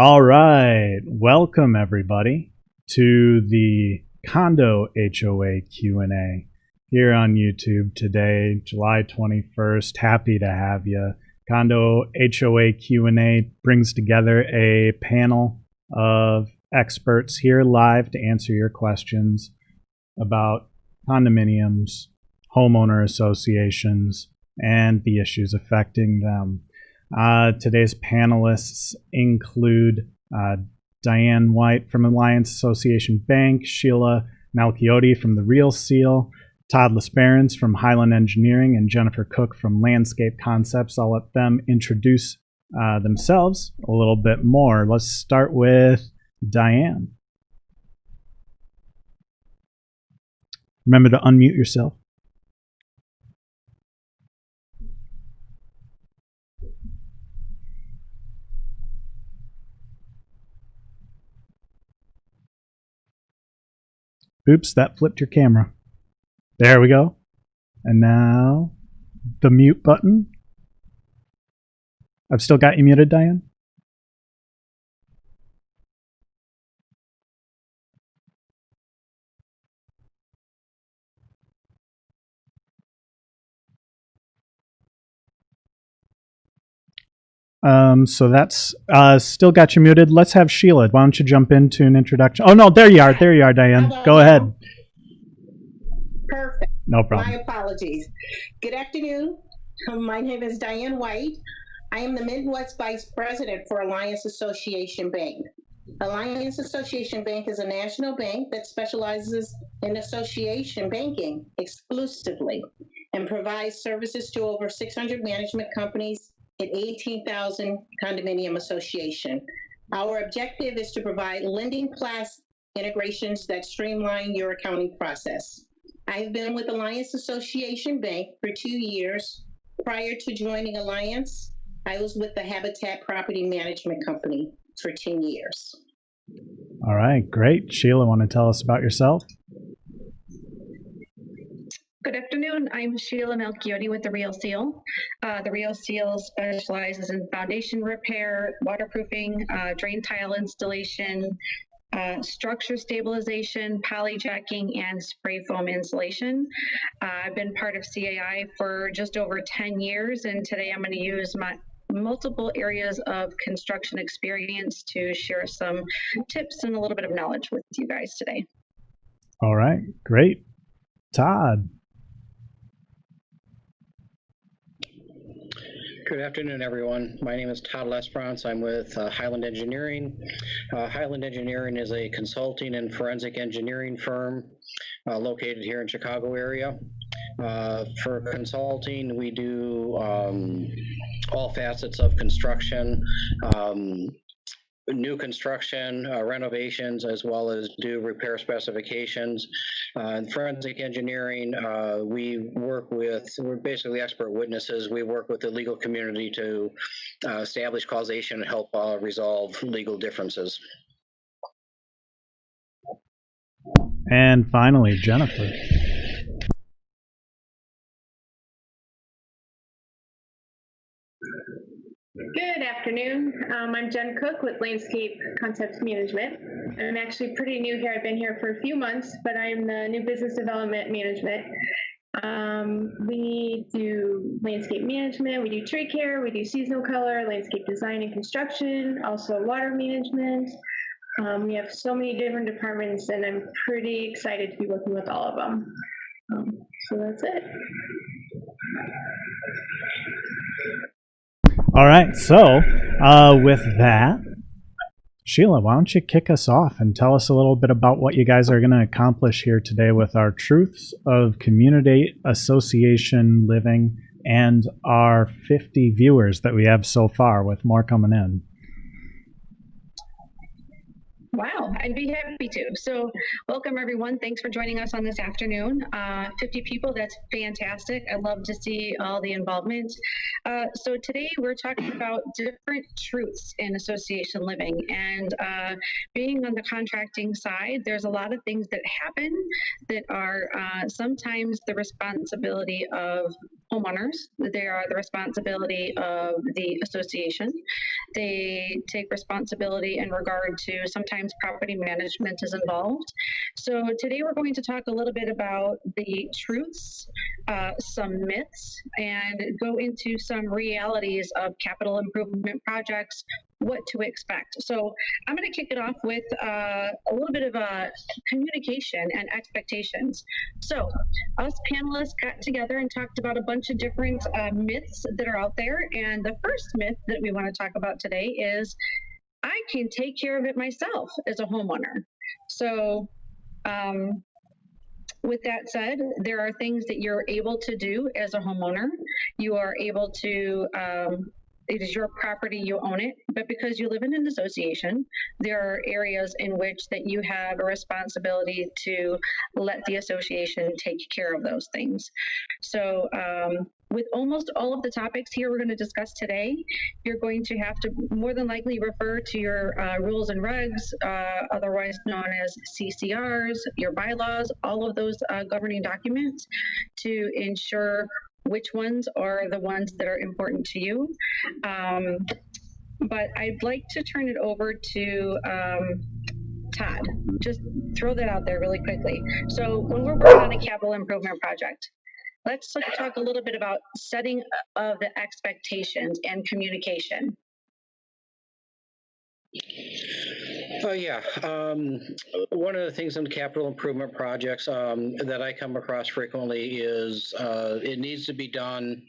All right, welcome everybody to the Condo HOA Q&A here on YouTube today, July 21st. Happy to have you. Condo HOA Q&A brings together a panel of experts here live to answer your questions about condominiums, homeowner associations, and the issues affecting them. Today's panelists include Diane White from Alliance Association Bank, Sheila Malchiotti from The Real Seal, Todd Lesperance from Highland Engineering, and Jennifer Cook from Landscape Concepts. I'll let them introduce themselves a little bit more. Let's start with Diane. Remember to unmute yourself. Oops, that flipped your camera. There we go. And now the mute button. I've still got you muted, Diane. So that's still got you muted. Let's have Sheila. Why don't you jump into an introduction? Oh, no, there you are. There you are, Diane. Go ahead. Perfect. No problem. My apologies. Good afternoon. My name is Diane White. I am the Midwest Vice President for Alliance Association Bank. Alliance Association Bank is a national bank that specializes in association banking exclusively and provides services to over 600 management companies and 18,000 condominium association. Our objective is to provide lending class integrations that streamline your accounting process. I've been with Alliance Association Bank for 2 years. Prior to joining Alliance, I was with the Habitat Property Management Company for 10 years. All right, great. Sheila, want to tell us about yourself? Good afternoon. I'm Sheila Malchiotti with The Real Seal. The Real Seal specializes in foundation repair, waterproofing, drain tile installation, structure stabilization, polyjacking, and spray foam insulation. I've been part of CAI for just over 10 years, and today I'm going to use my multiple areas of construction experience to share some tips and a little bit of knowledge with you guys today. All right, great. Todd. Good afternoon, everyone. My name is Todd Lesperance. I'm with Highland Engineering. Highland Engineering is a consulting and forensic engineering firm located here in Chicago area. For consulting, we do all facets of construction, new construction, renovations, as well as do repair specifications. In forensic engineering, we're basically expert witnesses. We work with the legal community to establish causation and help resolve legal differences. And finally, Jennifer. Good afternoon. I'm Jen Cook with Landscape Concepts Management. I'm actually pretty new here. I've been here for a few months, but I'm the new business development management. We do landscape management, we do tree care, we do seasonal color, landscape design and construction, also water management. We have so many different departments, and I'm pretty excited to be working with all of them. So that's it. All right, so with that, Sheila, why don't you kick us off and tell us a little bit about what you guys are going to accomplish here today with our Truths of Community Association Living and our 50 viewers that we have so far, with more coming in. Wow, I'd be happy to. So welcome, everyone. Thanks for joining us on this afternoon. 50 people, that's fantastic. I love to see all the involvement. So today we're talking about different truths in association living. And being on the contracting side, there's a lot of things that happen that are sometimes the responsibility of homeowners. They are the responsibility of the association. They take responsibility in regard to sometimes property management is involved. So today we're going to talk a little bit about the truths, some myths, and go into some realities of capital improvement projects, what to expect. So I'm going to kick it off with a little bit of communication and expectations. So us panelists got together and talked about a bunch of different myths that are out there. And the first myth that we want to talk about today is I can take care of it myself as a homeowner. So with that said, there are things that you're able to do as a homeowner. You are able to it is your property, you own it, but because you live in an association, there are areas in which that you have a responsibility to let the association take care of those things. So with almost all of the topics here we're going to discuss today, you're going to have to more than likely refer to your rules and regs, otherwise known as CCRs, your bylaws, all of those governing documents to ensure which ones are the ones that are important to you. But I'd like to turn it over to Todd. Just throw that out there really quickly. So when we're working on a capital improvement project, let's talk a little bit about setting of the expectations and communication. Oh, yeah. One of the things in capital improvement projects that I come across frequently is it needs to be done,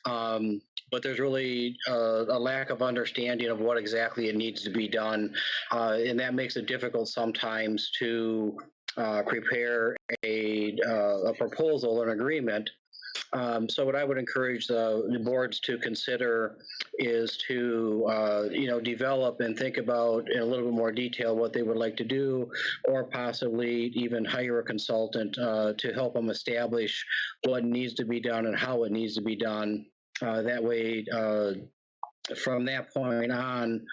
but there's really a lack of understanding of what exactly it needs to be done. And that makes it difficult sometimes to prepare a proposal, an agreement. So what I would encourage the boards to consider is to, develop and think about in a little bit more detail what they would like to do, or possibly even hire a consultant to help them establish what needs to be done and how it needs to be done. That way, from that point on,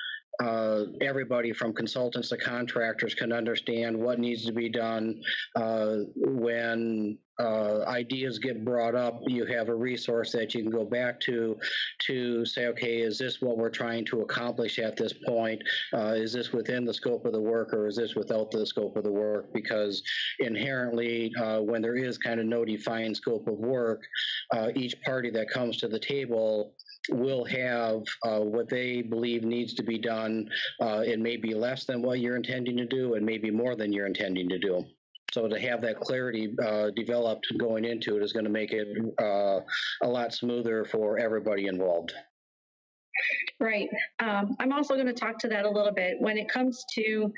everybody from consultants to contractors can understand what needs to be done. When ideas get brought up, you have a resource that you can go back to say, okay, is this what we're trying to accomplish at this point? Is this within the scope of the work, or is this without the scope of the work? Because inherently, when there is kind of no defined scope of work, each party that comes to the table will have what they believe needs to be done. It may be less than what you're intending to do, and maybe more than you're intending to do. So to have that clarity developed going into it is going to make it a lot smoother for everybody involved. Right. I'm also going to talk to that a little bit when it comes to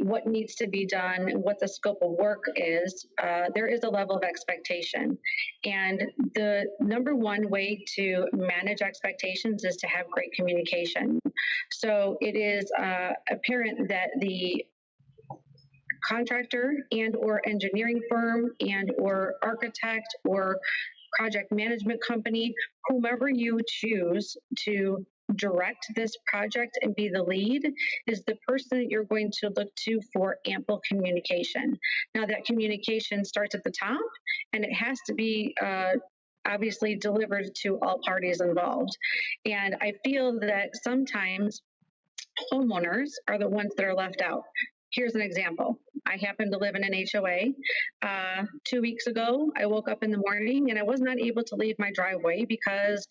what needs to be done, what the scope of work is. There is a level of expectation, and the number one way to manage expectations is to have great communication. So it is apparent that the contractor and or engineering firm and or architect or project management company, whomever you choose to direct this project and be the lead, is the person that you're going to look to for ample communication. Now that communication starts at the top, and it has to be obviously delivered to all parties involved. And I feel that sometimes homeowners are the ones that are left out. Here's an example. I happen to live in an HOA. 2 weeks ago, I woke up in the morning and I was not able to leave my driveway because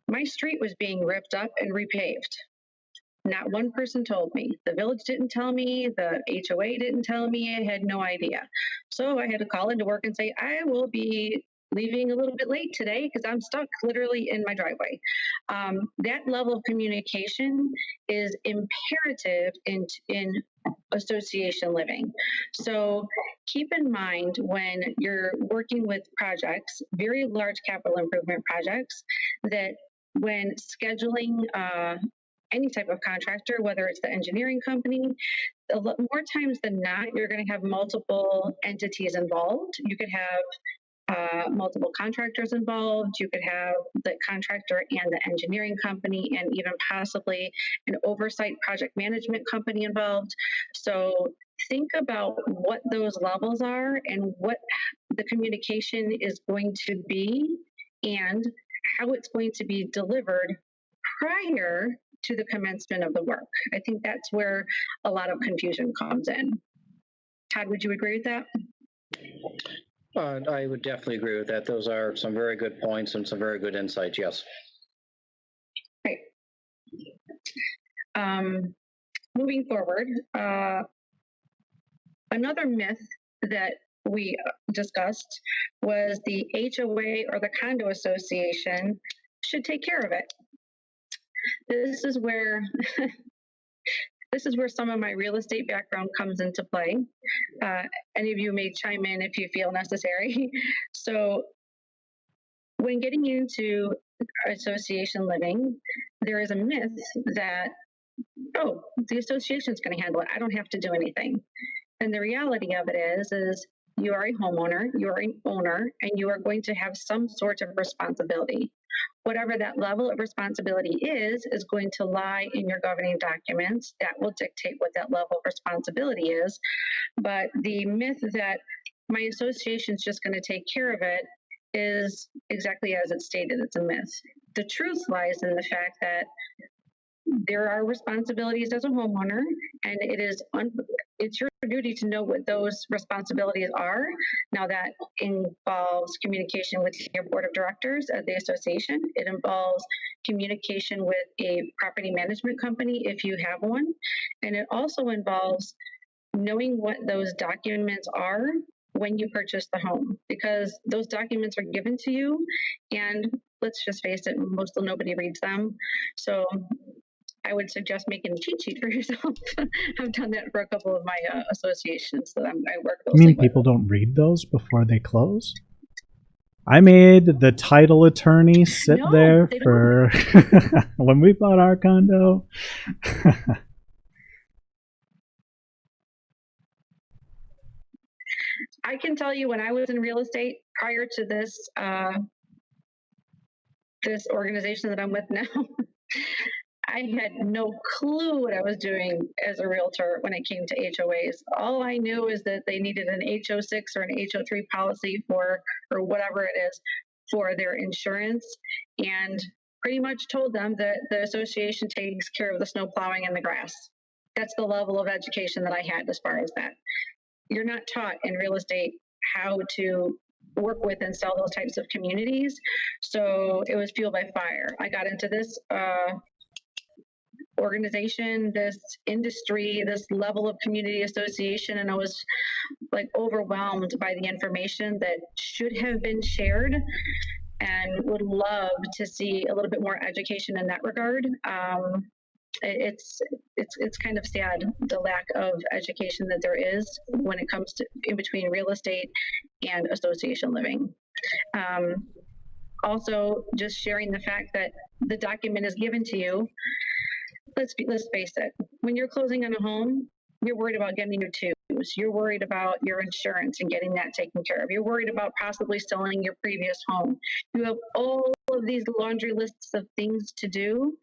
my street was being ripped up and repaved. Not one person told me. The village didn't tell me. The HOA didn't tell me. I had no idea. So I had to call into work and say, I will be leaving a little bit late today because I'm stuck literally in my driveway. That level of communication is imperative in association living. So keep in mind when you're working with projects, very large capital improvement projects, that when scheduling any type of contractor, whether it's the engineering company, more times than not, you're going to have multiple entities involved. You could have multiple contractors involved. You could have the contractor and the engineering company, and even possibly an oversight project management company involved. So think about what those levels are and what the communication is going to be and how it's going to be delivered prior to the commencement of the work. I think that's where a lot of confusion comes in. Todd, would you agree with that? I would definitely agree with that. Those are some very good points and some very good insights, yes. Right. Moving forward, another myth that we discussed was the HOA or the condo association should take care of it. This is where some of my real estate background comes into play. Any of you may chime in if you feel necessary. So when getting into association living, there is a myth that, oh, the association is going to handle it. I don't have to do anything. And the reality of it is you are a homeowner, you are an owner, and you are going to have some sort of responsibility. Whatever that level of responsibility is going to lie in your governing documents. That will dictate what that level of responsibility is. But the myth that my association is just going to take care of it is exactly as it's stated. It's a myth. The truth lies in the fact that there are responsibilities as a homeowner, and it's your duty to know what those responsibilities are. Now that involves communication with your board of directors at the association. It involves communication with a property management company if you have one. And it also involves knowing what those documents are when you purchase the home, because those documents are given to you, and let's just face it, nobody reads them. So I would suggest making a cheat sheet for yourself. I've done that for a couple of my associations that I work with. You mean people don't read those before they close? I made the title attorney sit there for when we bought our condo. I can tell you, when I was in real estate prior to this this organization that I'm with now, I had no clue what I was doing as a realtor when it came to HOAs. All I knew is that they needed an HO6 or an HO3 policy or whatever it is for their insurance, and pretty much told them that the association takes care of the snow plowing and the grass. That's the level of education that I had as far as that. You're not taught in real estate how to work with and sell those types of communities. So it was fuel by fire. I got into this organization, this industry, this level of community association, and I was like overwhelmed by the information that should have been shared, and would love to see a little bit more education in that regard. It's kind of sad, the lack of education that there is when it comes to in between real estate and association living. Also, just sharing the fact that the document is given to you. Let's face it, when you're closing on a home, you're worried about getting your twos. You're worried about your insurance and getting that taken care of. You're worried about possibly selling your previous home. You have all of these laundry lists of things to do.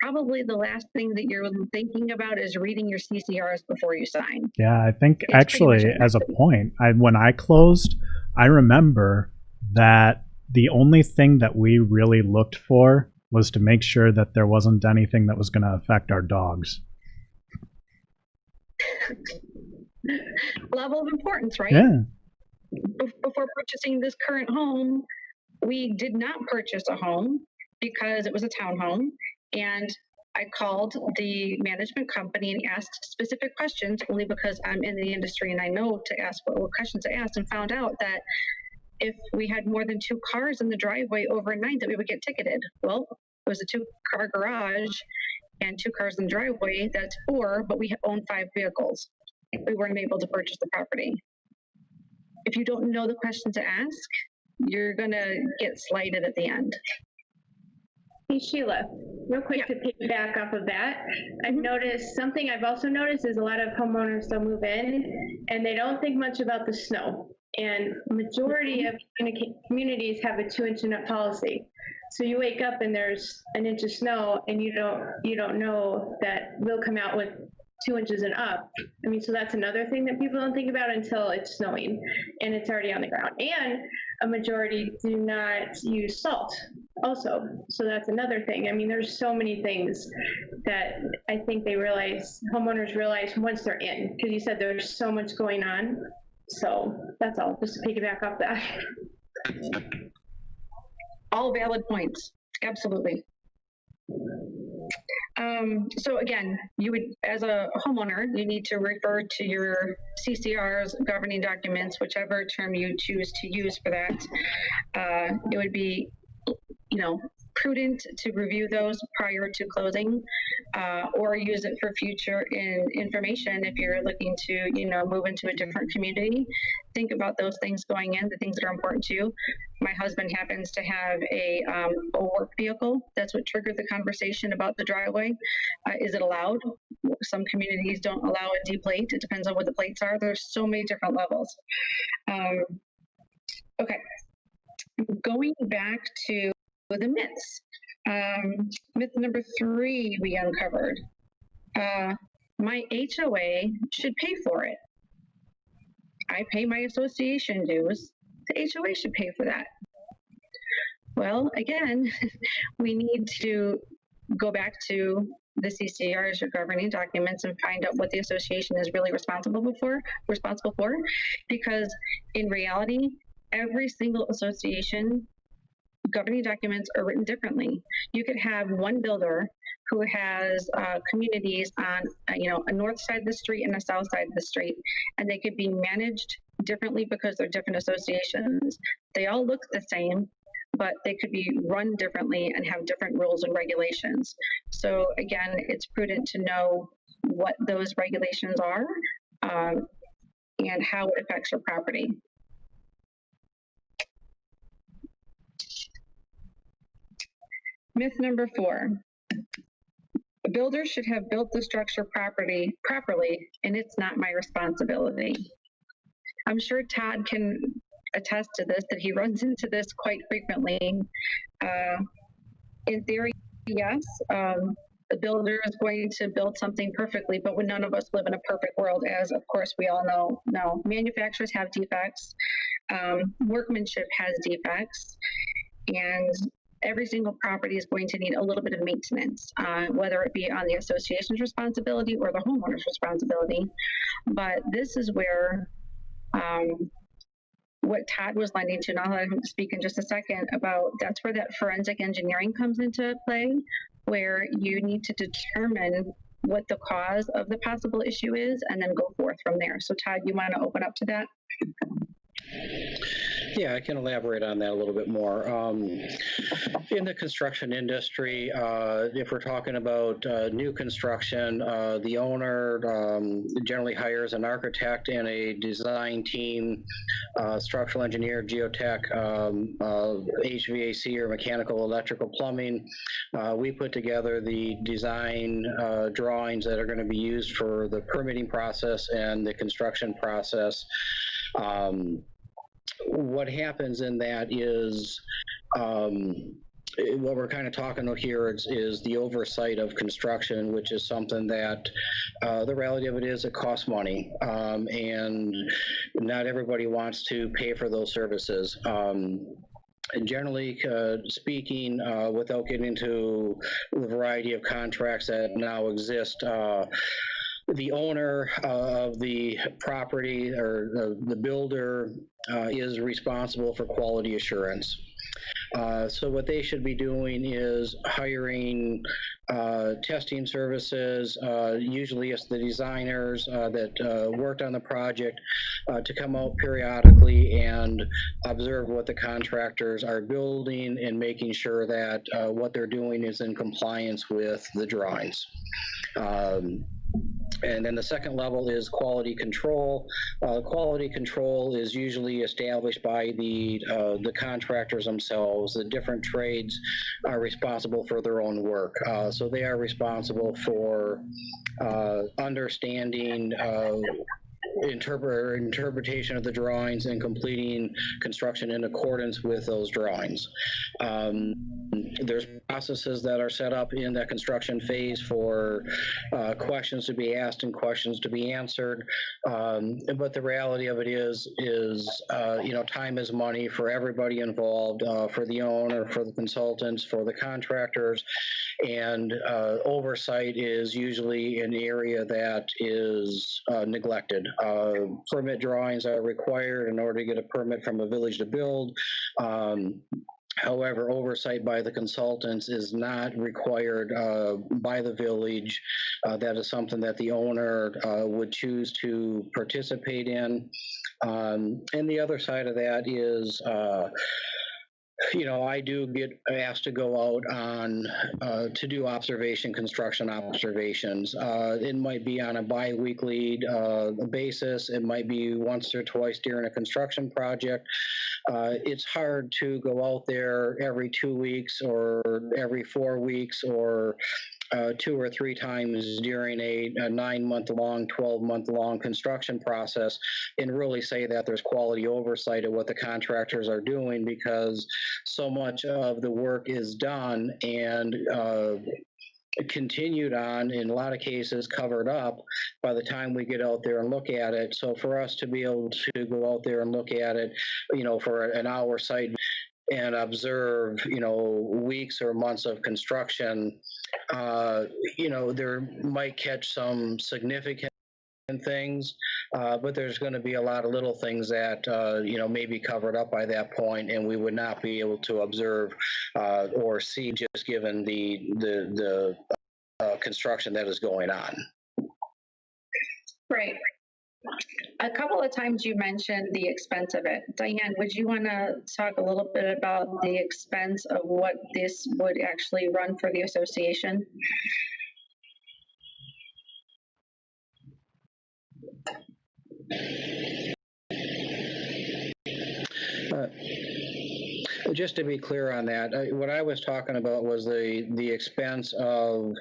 Probably the last thing that you're thinking about is reading your CCRs before you sign. Yeah, I think actually, as a point, when I closed, I remember that the only thing that we really looked for was to make sure that there wasn't anything that was going to affect our dogs. Level of importance, right? Yeah. Before purchasing this current home, we did not purchase a home because it was a townhome. And I called the management company and asked specific questions, only because I'm in the industry and I know to ask what questions to ask, and found out that if we had more than 2 cars in the driveway overnight, that we would get ticketed. Well, it was a 2-car garage and 2 cars in the driveway. That's 4, but we own 5 vehicles. We weren't able to purchase the property. If you don't know the question to ask, you're going to get slighted at the end. Hey, Sheila, real quick to piggyback off of that, I've noticed something I've also noticed is a lot of homeowners, they'll move in and they don't think much about the snow. And majority of communities have a 2-inch and up policy. So you wake up and there's an inch of snow and you don't know that we'll come out with 2 inches and up. I mean, so that's another thing that people don't think about until it's snowing and it's already on the ground. And a majority do not use salt also. So that's another thing. I mean, there's so many things that I think homeowners realize once they're in, because you said there's so much going on. So that's all, just to piggyback off that. All valid points, absolutely. So again, you would, as a homeowner, you need to refer to your CCRs, governing documents, whichever term you choose to use for that. It would be, prudent to review those prior to closing, or use it for future information if you're looking to, move into a different community. Think about those things going in, the things that are important to you. My husband happens to have a work vehicle. That's what triggered the conversation about the driveway. Is it allowed? Some communities don't allow a D plate. It depends on what the plates are. There's so many different levels. Okay, going back to the myths. Myth number 3 we uncovered. My HOA should pay for it. I pay my association dues. The HOA should pay for that. Well, again, we need to go back to the CCRs or governing documents and find out what the association is really responsible for, because in reality, every single association governing documents are written differently. You could have one builder who has communities on, a north side of the street and a south side of the street, and they could be managed differently because they're different associations. They all look the same, but they could be run differently and have different rules and regulations. So again, it's prudent to know what those regulations are and how it affects your property. Myth number 4. A builder should have built the structure properly, and it's not my responsibility. I'm sure Todd can attest to this, that he runs into this quite frequently. In theory, yes, the builder is going to build something perfectly, but when none of us live in a perfect world, as of course we all know, no, manufacturers have defects, workmanship has defects, and every single property is going to need a little bit of maintenance, whether it be on the association's responsibility or the homeowner's responsibility. But this is where what Todd was lending to, and I'll let him speak in just a second about, that's where that forensic engineering comes into play, where you need to determine what the cause of the possible issue is and then go forth from there. So Todd, you want to open up to that? Yeah, I can elaborate on that a little bit more. In the construction industry, if we're talking about new construction, the owner generally hires an architect and a design team, structural engineer, geotech, HVAC or mechanical, electrical, plumbing. We put together the design drawings that are going to be used for the permitting process and the construction process. What happens in that is what we're kind of talking about here is the oversight of construction, which is something that the reality of it is it costs money, and not everybody wants to pay for those services. And generally speaking, without getting into the variety of contracts that now exist, the owner of the property or the builder is responsible for quality assurance. So what they should be doing is hiring testing services, usually it's the designers that worked on the project, to come out periodically and observe what the contractors are building and making sure that what they're doing is in compliance with the drawings. And then the second level is quality control. Quality control is usually established by the contractors themselves. The different trades are responsible for their own work. So they are responsible for understanding interpretation of the drawings and completing construction in accordance with those drawings. There's processes that are set up in that construction phase for questions to be asked and questions to be answered. But the reality of it is time is money for everybody involved, for the owner, for the consultants, for the contractors, and oversight is usually an area that is neglected. Permit drawings are required in order to get a permit from a village to build. However, oversight by the consultants is not required by the village. That is something that the owner would choose to participate in. And the other side of that is, I do get asked to go out on to do construction observations. It might be on a bi-weekly basis. It might be once or twice during a construction project. It's hard to go out there every 2 weeks or every 4 weeks or 2 or 3 times during a 9-month-long, 12-month-long construction process and really say that there's quality oversight of what the contractors are doing, because so much of the work is done and continued on, in a lot of cases covered up by the time we get out there and look at it. So for us to be able to go out there and look at it, for an hour site and observe, weeks or months of construction, there might catch some significant things, but there's going to be a lot of little things that may be covered up by that point, and we would not be able to observe or see just given the construction that is going on. Right. A couple of times you mentioned the expense of it. Diane, would you want to talk a little bit about the expense of what this would actually run for the association? Just to be clear on that, what I was talking about was the expense of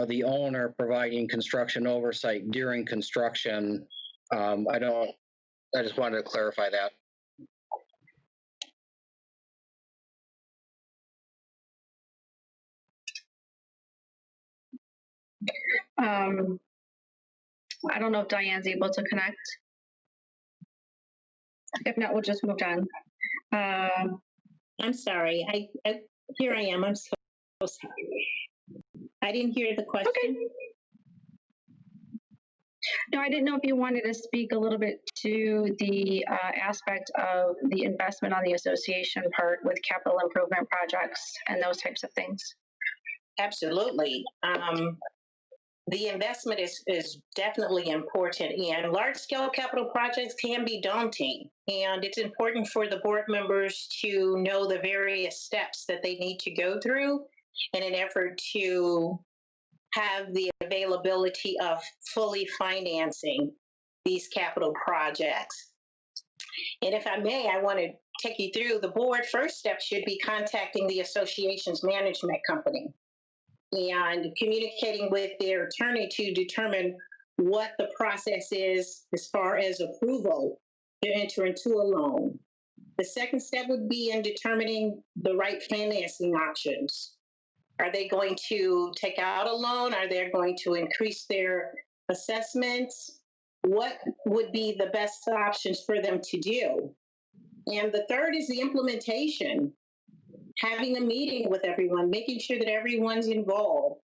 the owner providing construction oversight during construction. I just wanted to clarify that. I don't know if Diane's able to connect. If not, we'll just move on. I'm sorry. Here I am. I'm so sorry. I didn't hear the question. Okay. No, I didn't know if you wanted to speak a little bit to the aspect of the investment on the association part with capital improvement projects and those types of things. Absolutely. The investment is definitely important, and large-scale capital projects can be daunting. And it's important for the board members to know the various steps that they need to go through in an effort to have the availability of fully financing these capital projects. And if I may, I want to take you through the board. First step should be contacting the association's management company and communicating with their attorney to determine what the process is as far as approval to enter into a loan. The second step would be in determining the right financing options. Are they going to take out a loan? Are they going to increase their assessments? What would be the best options for them to do? And the third is the implementation. Having a meeting with everyone, making sure that everyone's involved.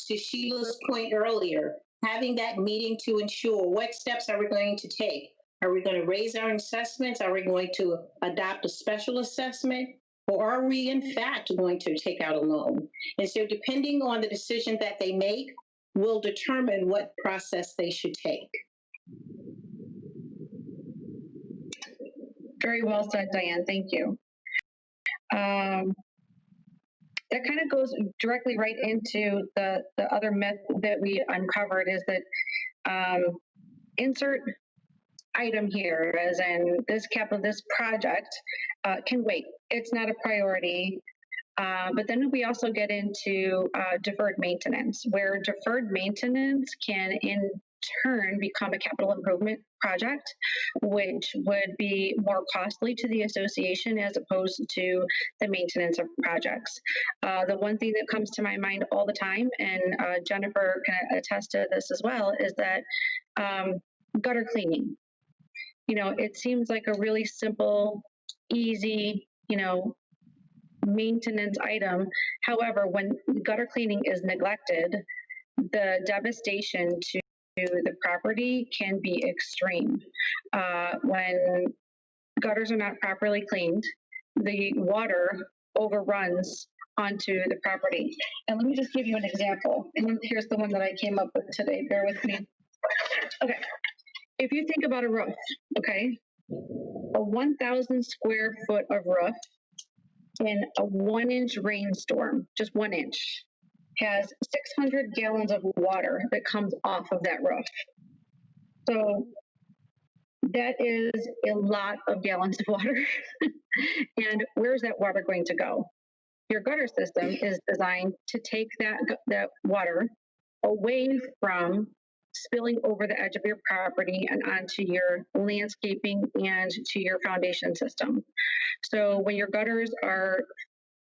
To Sheila's point earlier, having that meeting to ensure what steps are we going to take? Are we going to raise our assessments? Are we going to adopt a special assessment? Or are we in fact going to take out a loan? And so depending on the decision that they make will determine what process they should take. Very well said, Diane. Thank you. That kind of goes directly right into the other myth that we uncovered, is that insert item here, as in this project can wait. It's not a priority. But then we also get into deferred maintenance, where deferred maintenance can turn become a capital improvement project, which would be more costly to the association as opposed to the maintenance of projects. The one thing that comes to my mind all the time, and Jennifer can attest to this as well, is that gutter cleaning. It seems like a really simple, easy, maintenance item. However, when gutter cleaning is neglected, the devastation to the property can be extreme. When gutters are not properly cleaned, the water overruns onto the property. And let me just give you an example. And here's the one that I came up with today. Bear with me. Okay. If you think about a roof, okay, a 1,000 square foot of roof in a 1-inch rainstorm, just 1 inch, has 600 gallons of water that comes off of that roof. So that is a lot of gallons of water. And where's that water going to go? Your gutter system is designed to take that water away from spilling over the edge of your property and onto your landscaping and to your foundation system. So when your gutters are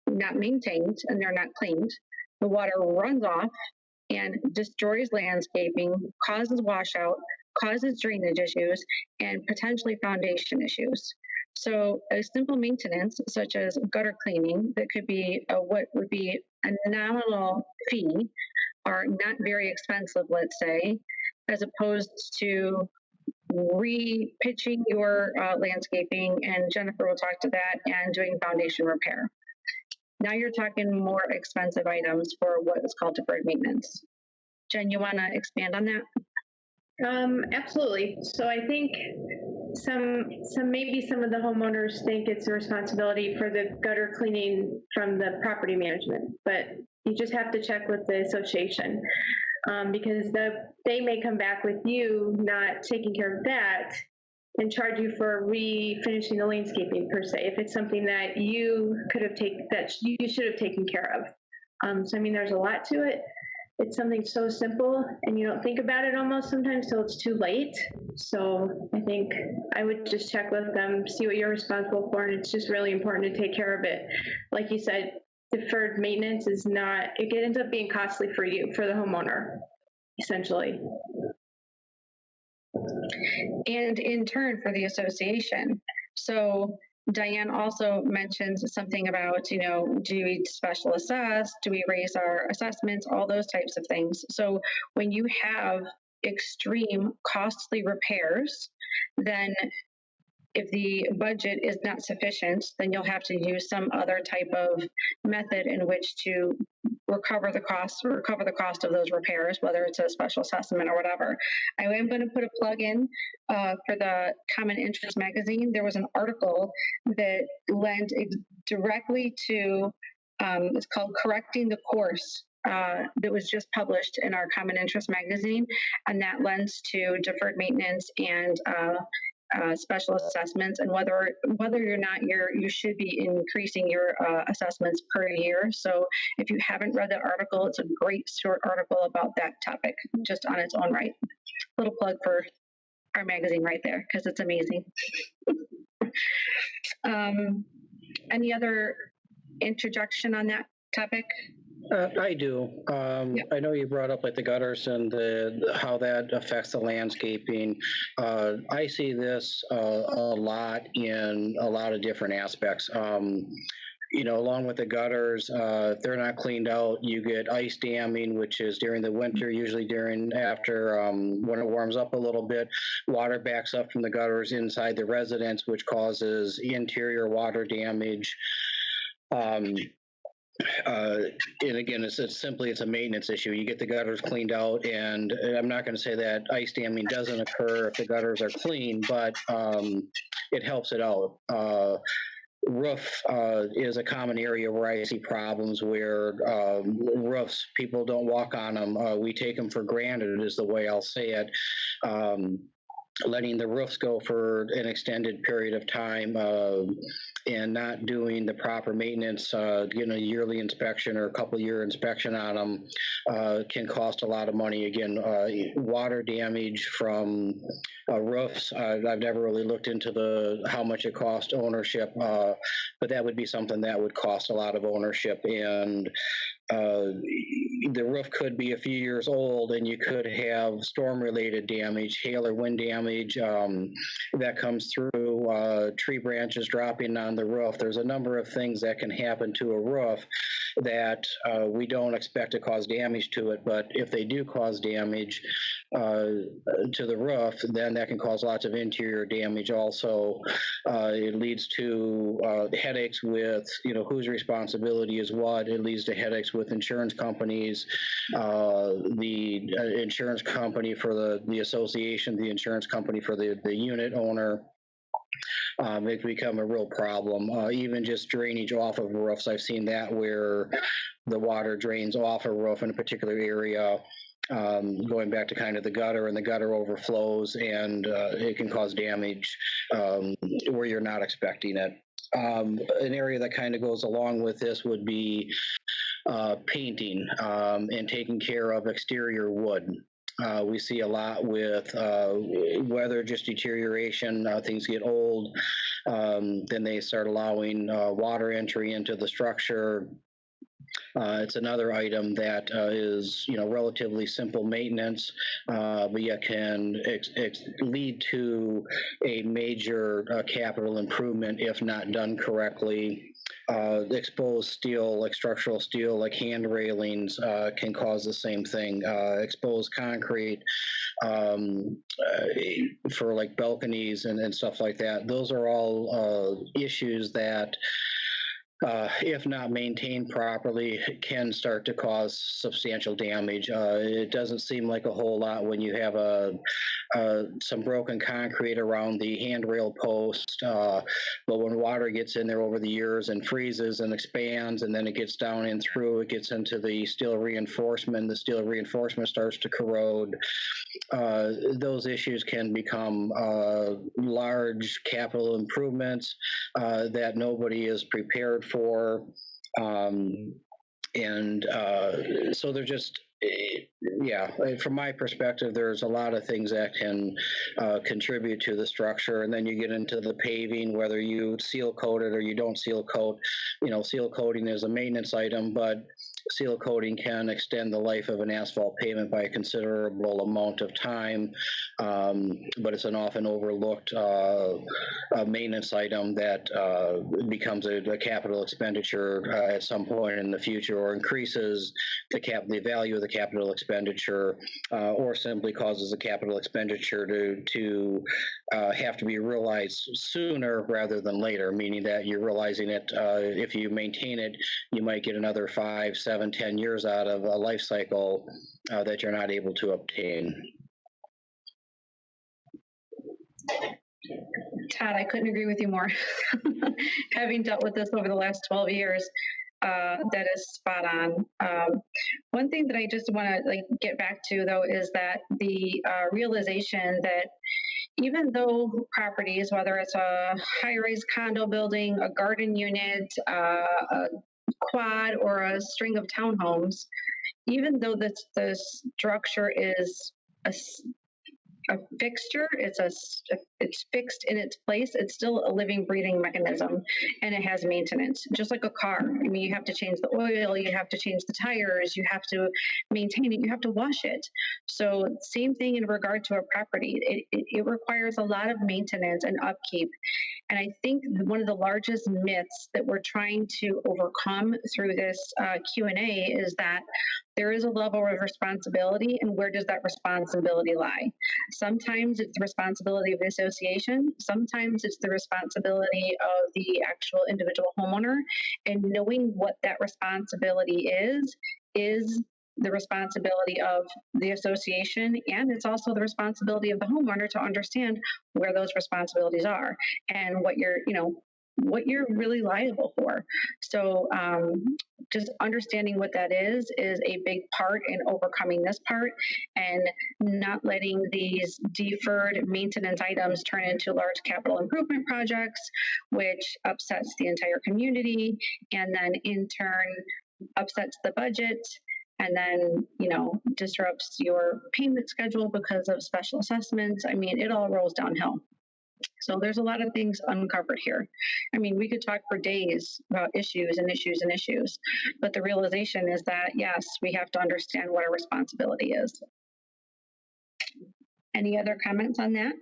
not maintained and they're not cleaned, the water runs off and destroys landscaping, causes washout, causes drainage issues, and potentially foundation issues. So a simple maintenance, such as gutter cleaning, that could be what would be a nominal fee, or not very expensive, let's say, as opposed to re-pitching your landscaping, and Jennifer will talk to that, and doing foundation repair. Now you're talking more expensive items for what is called deferred maintenance. Jen, you want to expand on that? Absolutely. So I think maybe some of the homeowners think it's a responsibility for the gutter cleaning from the property management, but you just have to check with the association, because they may come back with you not taking care of that and charge you for refinishing the landscaping per se, if it's something that you should have taken care of. So I mean, there's a lot to it. It's something so simple, and you don't think about it almost sometimes till it's too late. So I think I would just check with them, see what you're responsible for, and it's just really important to take care of it. Like you said, deferred maintenance is not, it ends up being costly for you, for the homeowner, essentially. And in turn for the association. So Diane also mentions something about, do we special assess? Do we raise our assessments? All those types of things. So when you have extreme costly repairs, then if the budget is not sufficient, then you'll have to use some other type of method in which to recover the cost of those repairs, whether it's a special assessment or whatever. I am going to put a plug in for the Common Interest magazine. There was an article that lent directly to, it's called Correcting the Course, that was just published in our Common Interest magazine, and that lends to deferred maintenance and special assessments, and whether or not you should be increasing your assessments per year. So if you haven't read that article, it's a great short article about that topic just on its own right. Little plug for our magazine right there, because it's amazing. Any other introduction on that topic? I do. I know you brought up like the gutters and how that affects the landscaping. I see this a lot in a lot of different aspects. Along with the gutters, if they're not cleaned out, you get ice damming, which is during the winter, usually after when it warms up a little bit, water backs up from the gutters inside the residence, which causes interior water damage. And again, it's a maintenance issue. You get the gutters cleaned out, and I'm not going to say that ice damming doesn't occur if the gutters are clean, but it helps it out. Roof is a common area where I see problems where roofs, people don't walk on them. We take them for granted is the way I'll say it. letting the roofs go for an extended period of time and not doing the proper maintenance, getting a yearly inspection or a couple-year inspection on them can cost a lot of money. Again, water damage from roofs, I've never really looked into how much it costs ownership, but that would be something that would cost a lot of ownership. And the roof could be a few years old and you could have storm-related damage, hail or wind damage that comes through, tree branches dropping on the roof. There's a number of things that can happen to a roof that we don't expect to cause damage to it, but if they do cause damage to the roof, then that can cause lots of interior damage also. It leads to headaches with, whose responsibility is what. It leads to headaches with insurance companies, the insurance company for the association, the insurance company for the unit owner. It can become a real problem. Even just drainage off of roofs, I've seen that where the water drains off a roof in a particular area, going back to kind of the gutter, and the gutter overflows, and it can cause damage where you're not expecting it. An area that kind of goes along with this would be painting and taking care of exterior wood. We see a lot with weather, just deterioration. Things get old. Then they start allowing water entry into the structure. It's another item that is, relatively simple maintenance, but yet can lead to a major capital improvement if not done correctly. Exposed steel, like structural steel, like hand railings, can cause the same thing. Exposed concrete for like balconies and stuff like that. Those are all issues that if not maintained properly, can start to cause substantial damage. It doesn't seem like a whole lot when you have some broken concrete around the handrail post, but when water gets in there over the years and freezes and expands, and then it gets down and through, it gets into the steel reinforcement. The steel reinforcement starts to corrode. Those issues can become large capital improvements that nobody is prepared for. So they're just, from my perspective, there's a lot of things that can contribute to the structure. And then you get into the paving, whether you seal coat it or you don't seal coat. Seal coating is a maintenance item, but seal coating can extend the life of an asphalt pavement by a considerable amount of time, but it's an often overlooked maintenance item that becomes a capital expenditure at some point in the future, or increases the value of the capital expenditure, or simply causes the capital expenditure to have to be realized sooner rather than later, meaning that you're realizing it, if you maintain it, you might get another 5, 7, 10 years out of a life cycle that you're not able to obtain. Todd, I couldn't agree with you more. Having dealt with this over the last 12 years, that is spot on. One thing that I just want to get back to, though, is that the realization that even though properties, whether it's a high-rise condo building, a garden unit, a quad, or a string of townhomes, even though the structure is a fixture, it's fixed in its place, it's still a living, breathing mechanism, and it has maintenance, just like a car. I mean, you have to change the oil, you have to change the tires, you have to maintain it, you have to wash it. So same thing in regard to a property. It requires a lot of maintenance and upkeep. And I think one of the largest myths that we're trying to overcome through this Q&A is that there is a level of responsibility, and where does that responsibility lie? Sometimes it's the responsibility of the association. Sometimes it's the responsibility of the actual individual homeowner. And knowing what that responsibility is the responsibility of the association, and it's also the responsibility of the homeowner to understand where those responsibilities are and what what you're really liable for. So just understanding what that is a big part in overcoming this part, and not letting these deferred maintenance items turn into large capital improvement projects, which upsets the entire community, and then in turn upsets the budget, and then, disrupts your payment schedule because of special assessments. I mean, it all rolls downhill. So there's a lot of things uncovered here. I mean, we could talk for days about issues and issues and issues, but the realization is that, yes, we have to understand what our responsibility is. Any other comments on that?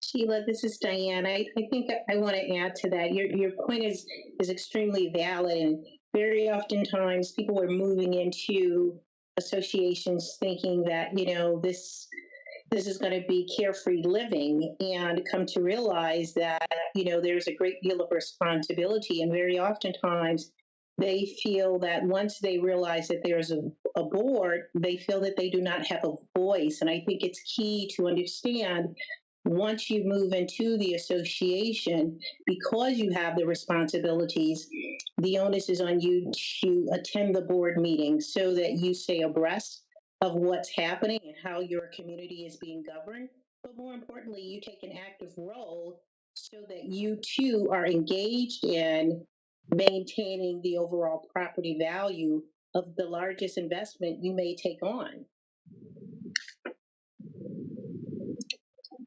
Sheila, this is Diane. I think I want to add to that. Your point is extremely valid, and very oftentimes people are moving into associations thinking that, this is going to be carefree living, and come to realize that, there's a great deal of responsibility, and very oftentimes they feel that once they realize that there's a board, they feel that they do not have a voice. And I think it's key to understand, once you move into the association, because you have the responsibilities, the onus is on you to attend the board meetings so that you stay abreast of what's happening and how your community is being governed. But more importantly, you take an active role so that you too are engaged in maintaining the overall property value of the largest investment you may take on.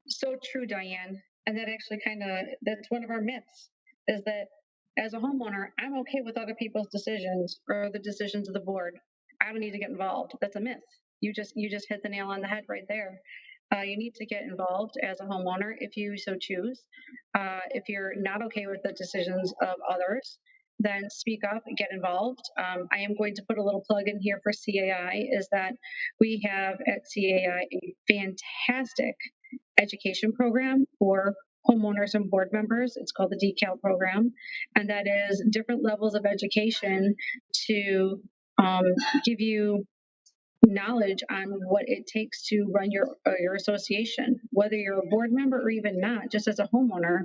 So true, Diane. And that actually that's one of our myths, is that as a homeowner, I'm okay with other people's decisions or the decisions of the board. I don't need to get involved. That's a myth. You just hit the nail on the head right there. You need to get involved as a homeowner if you so choose. If you're not okay with the decisions of others, then speak up and get involved. I am going to put a little plug in here for CAI, is that we have at CAI a fantastic education program for homeowners and board members. It's called the DECAL program, and that is different levels of education to give you knowledge on what it takes to run your association, whether you're a board member or even not, just as a homeowner,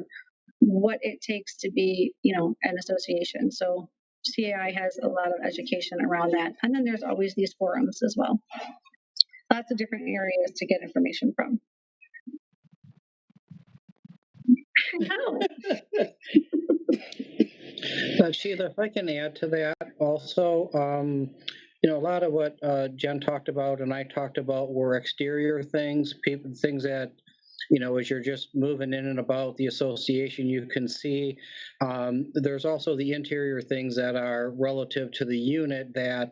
what it takes to be, an association. So CAI has a lot of education around that. And then there's always these forums as well. Lots of different areas to get information from. Sheila, if I can add to that also, a lot of what Jen talked about and I talked about were exterior things, things that, as you're just moving in and about the association, you can see. There's also the interior things that are relative to the unit that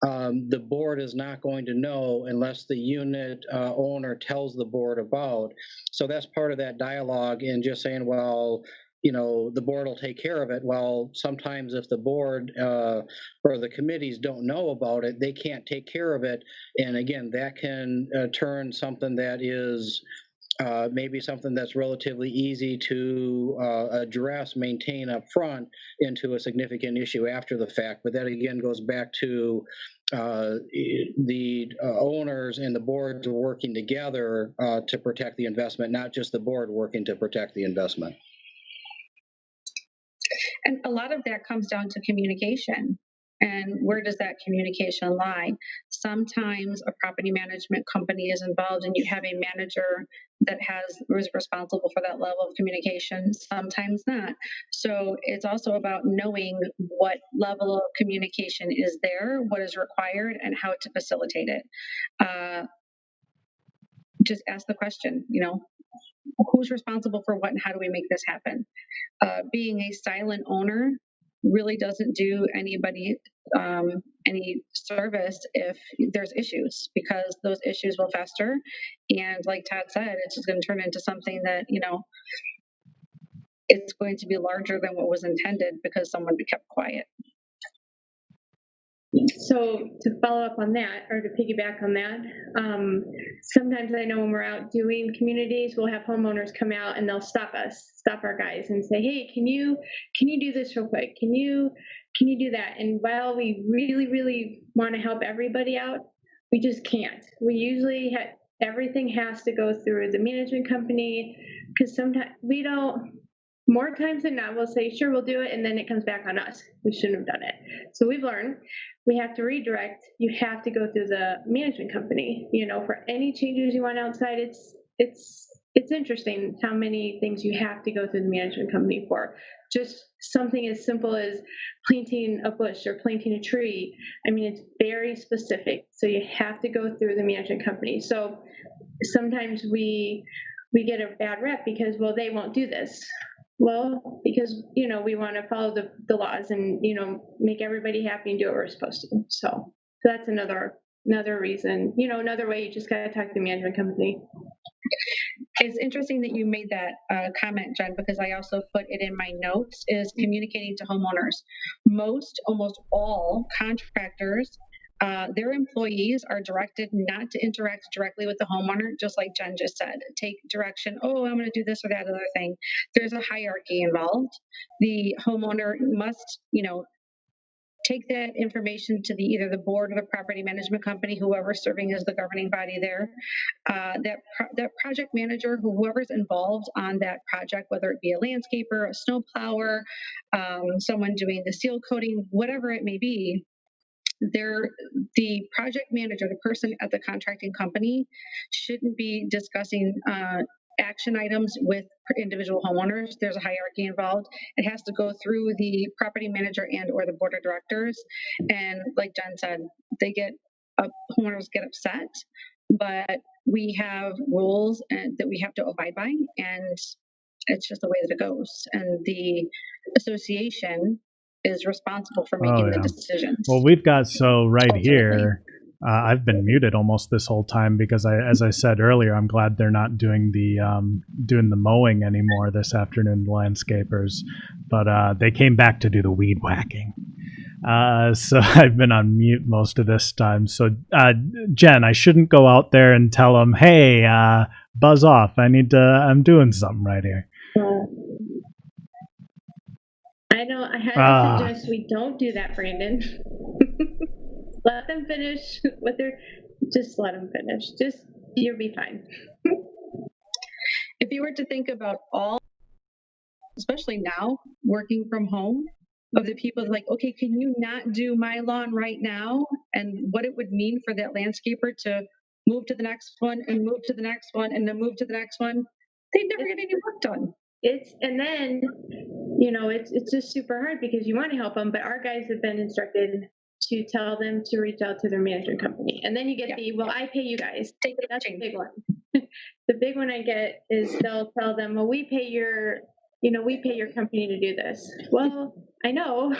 the board is not going to know unless the unit owner tells the board about. So that's part of that dialogue, and just saying, well, the board will take care of it. Well, sometimes if the board or the committees don't know about it, they can't take care of it. And again, that can turn something that is maybe something that's relatively easy to address, maintain up front, into a significant issue after the fact. But that again goes back to the owners and the boards working together to protect the investment, not just the board working to protect the investment. And a lot of that comes down to communication. And where does that communication lie? Sometimes a property management company is involved and you have a manager that was responsible for that level of communication, sometimes not. So it's also about knowing what level of communication is there, what is required, and how to facilitate it. Just ask the question, who's responsible for what and how do we make this happen? Being a silent owner really doesn't do anybody any service if there's issues, because those issues will fester. And like Todd said, it's just going to turn into something that, it's going to be larger than what was intended because someone kept quiet. So to follow up on that, or to piggyback on that, sometimes I know when we're out doing communities, we'll have homeowners come out and they'll stop our guys and say, hey, can you do this real quick? Can you do that? And while we really, really want to help everybody out, we just can't. We usually everything has to go through the management company, because sometimes we don't more times than not, we'll say, sure, we'll do it. And then it comes back on us. We shouldn't have done it. So we've learned we have to redirect. You have to go through the management company, for any changes you want outside. It's interesting how many things you have to go through the management company for. Just something as simple as planting a bush or planting a tree. I mean, it's very specific. So you have to go through the management company. So sometimes we get a bad rep because, well, they won't do this. Well, because, we want to follow the laws and, make everybody happy and do what we're supposed to. So that's another reason, another way you just got to talk to the management company. It's interesting that you made that comment, Jen, because I also put it in my notes, is communicating to homeowners. Almost all contractors, their employees are directed not to interact directly with the homeowner, just like Jen just said. Take direction, I'm going to do this or that other thing. There's a hierarchy involved. The homeowner must, take that information to either the board or the property management company, whoever's serving as the governing body there. That project manager, whoever's involved on that project, whether it be a landscaper, a snow plower, someone doing the seal coating, whatever it may be, the project manager, the person at the contracting company, shouldn't be discussing action items with individual homeowners. There's a hierarchy involved. It has to go through the property manager and or the board of directors. And like Jen said, homeowners get upset, but we have rules that we have to abide by, and it's just the way that it goes. And the association is responsible for making the decisions. Well, we've got here. I've been muted almost this whole time because as I said earlier, I'm glad they're not doing the mowing anymore this afternoon, the landscapers. But they came back to do the weed whacking. So I've been on mute most of this time. So Jen, I shouldn't go out there and tell them, hey, buzz off. I'm doing something right here. I know. I had to suggest we don't do that, Brandon. Let them finish what just let them finish. You'll be fine. If you were to think about all, especially now, working from home, of the people like, okay, can you not do my lawn right now? And what it would mean for that landscaper to move to the next one and move to the next one and then move to the next one, they'd never get any work done. And then, it's just super hard because you want to help them, but our guys have been instructed to tell them to reach out to their management company. And then you get I pay you guys. That's a big one. The big one I get is they'll tell them, well, we pay your company to do this. Well, I know.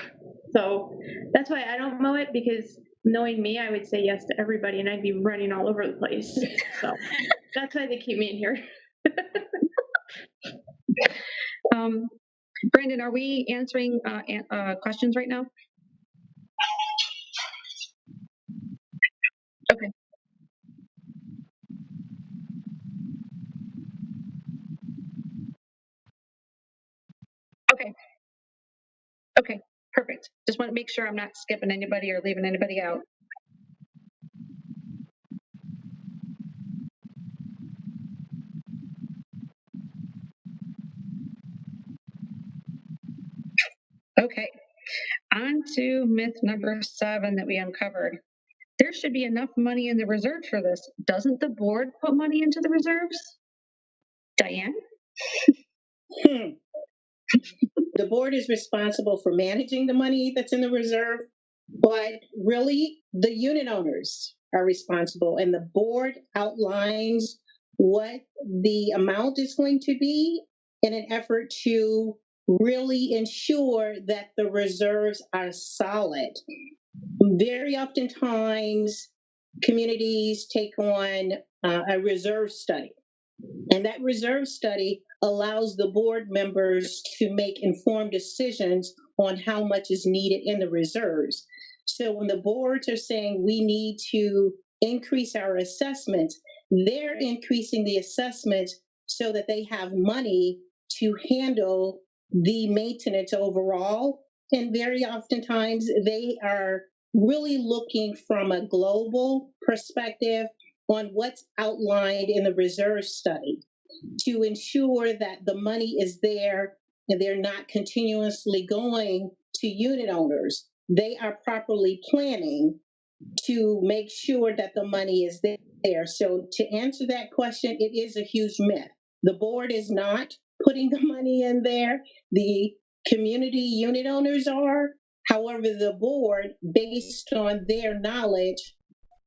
So that's why I don't mow it, because knowing me, I would say yes to everybody and I'd be running all over the place. So that's why they keep me in here. Brandon, are we answering questions right now? Okay. Okay, perfect. Just want to make sure I'm not skipping anybody or leaving anybody out. Okay, on to myth number 7 that we uncovered. There should be enough money in the reserve for this. Doesn't the board put money into the reserves? Diane? The board is responsible for managing the money that's in the reserve, but really the unit owners are responsible, and the board outlines what the amount is going to be in an effort to really ensure that the reserves are solid. Very oftentimes, communities take on a reserve study, and that reserve study allows the board members to make informed decisions on how much is needed in the reserves. So when the boards are saying we need to increase our assessment, they're increasing the assessment so that they have money to handle the maintenance overall. And very oftentimes they are really looking from a global perspective on what's outlined in the reserve study to ensure that the money is there and they're not continuously going to unit owners. They are properly planning to make sure that the money is there. So to answer that question, it is a huge myth. The board is not putting the money in there. The community unit owners are. However, the board, based on their knowledge,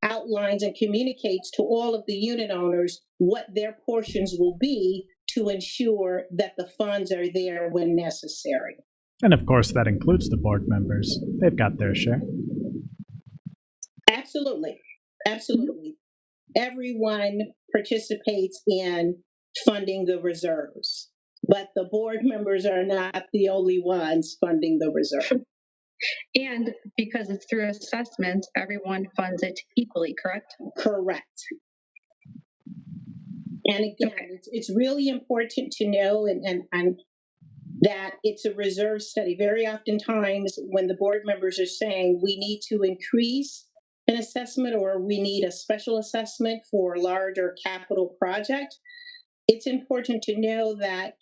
outlines and communicates to all of the unit owners what their portions will be to ensure that the funds are there when necessary. And of course, that includes the board members. They've got their share. Absolutely. Absolutely. Everyone participates in funding the reserves, but the board members are not the only ones funding the reserve. And because it's through assessment, everyone funds it equally, correct? Correct. And again, it's really important to know and that it's a reserve study. Very oftentimes when the board members are saying we need to increase an assessment or we need a special assessment for a larger capital project, it's important to know that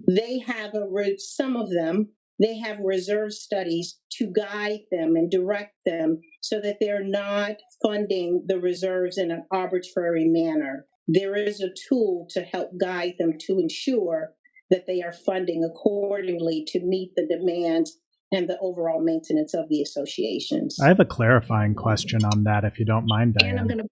they have some of them, they have reserve studies to guide them and direct them so that they're not funding the reserves in an arbitrary manner. There is a tool to help guide them to ensure that they are funding accordingly to meet the demands and the overall maintenance of the associations. I have a clarifying question on that, if you don't mind, Diane. And I'm going to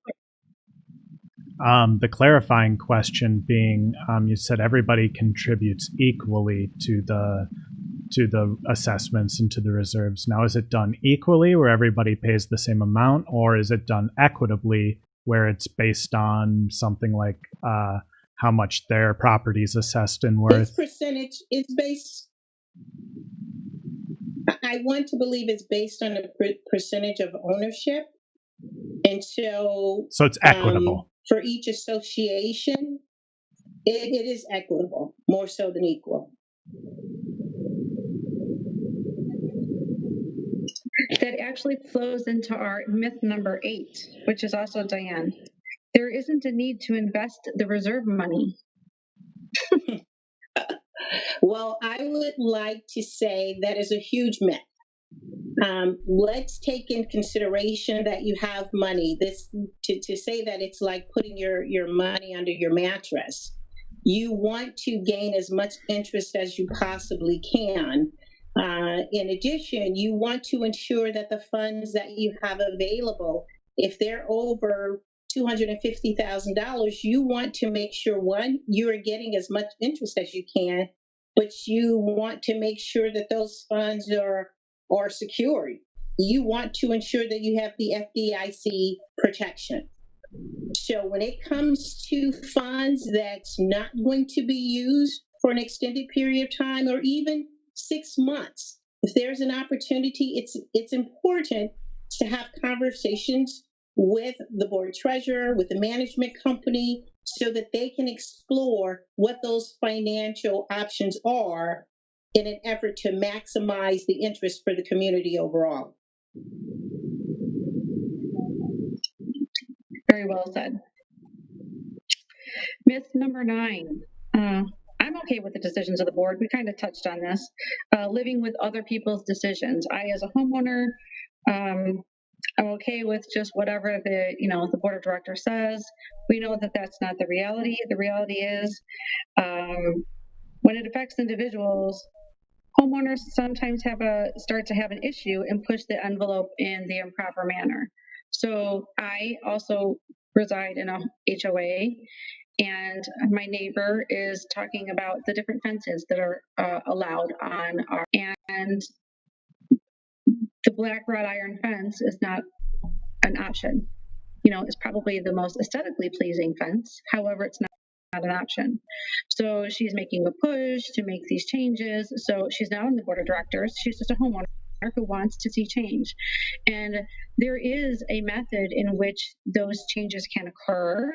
the clarifying question being, you said everybody contributes equally to the assessments and to the reserves. Now, is it done equally where everybody pays the same amount, or is it done equitably where it's based on something like how much their property is assessed and worth? This percentage is based, I want to believe it's based on a percentage of ownership. And so it's equitable. For each association, it is equitable, more so than equal. That actually flows into our myth number 8, which is also Diane. There isn't a need to invest the reserve money. Well, I would like to say that is a huge myth. Let's take in consideration that you have money. To say that it's like putting your money under your mattress. You want to gain as much interest as you possibly can. In addition, you want to ensure that the funds that you have available, if they're over $250,000, you want to make sure, one, you are getting as much interest as you can, but you want to make sure that those funds are secured. You want to ensure that you have the FDIC protection. So when it comes to funds that's not going to be used for an extended period of time or even 6 months, if there's an opportunity, it's important to have conversations with the board treasurer, with the management company, so that they can explore what those financial options are in an effort to maximize the interest for the community overall. Very well said. Myth number 9. I'm okay with the decisions of the board. We kind of touched on this. Living with other people's decisions. I, as a homeowner, I'm okay with just whatever the board of directors says. We know that that's not the reality. The reality is, when it affects individuals, homeowners sometimes start to have an issue and push the envelope in the improper manner. So I also reside in a HOA, and my neighbor is talking about the different fences that are allowed on our, and the black wrought iron fence is not an option. It's probably the most aesthetically pleasing fence. However, it's not an option. So she's making a push to make these changes. So she's not on the board of directors. She's just a homeowner who wants to see change. And there is a method in which those changes can occur.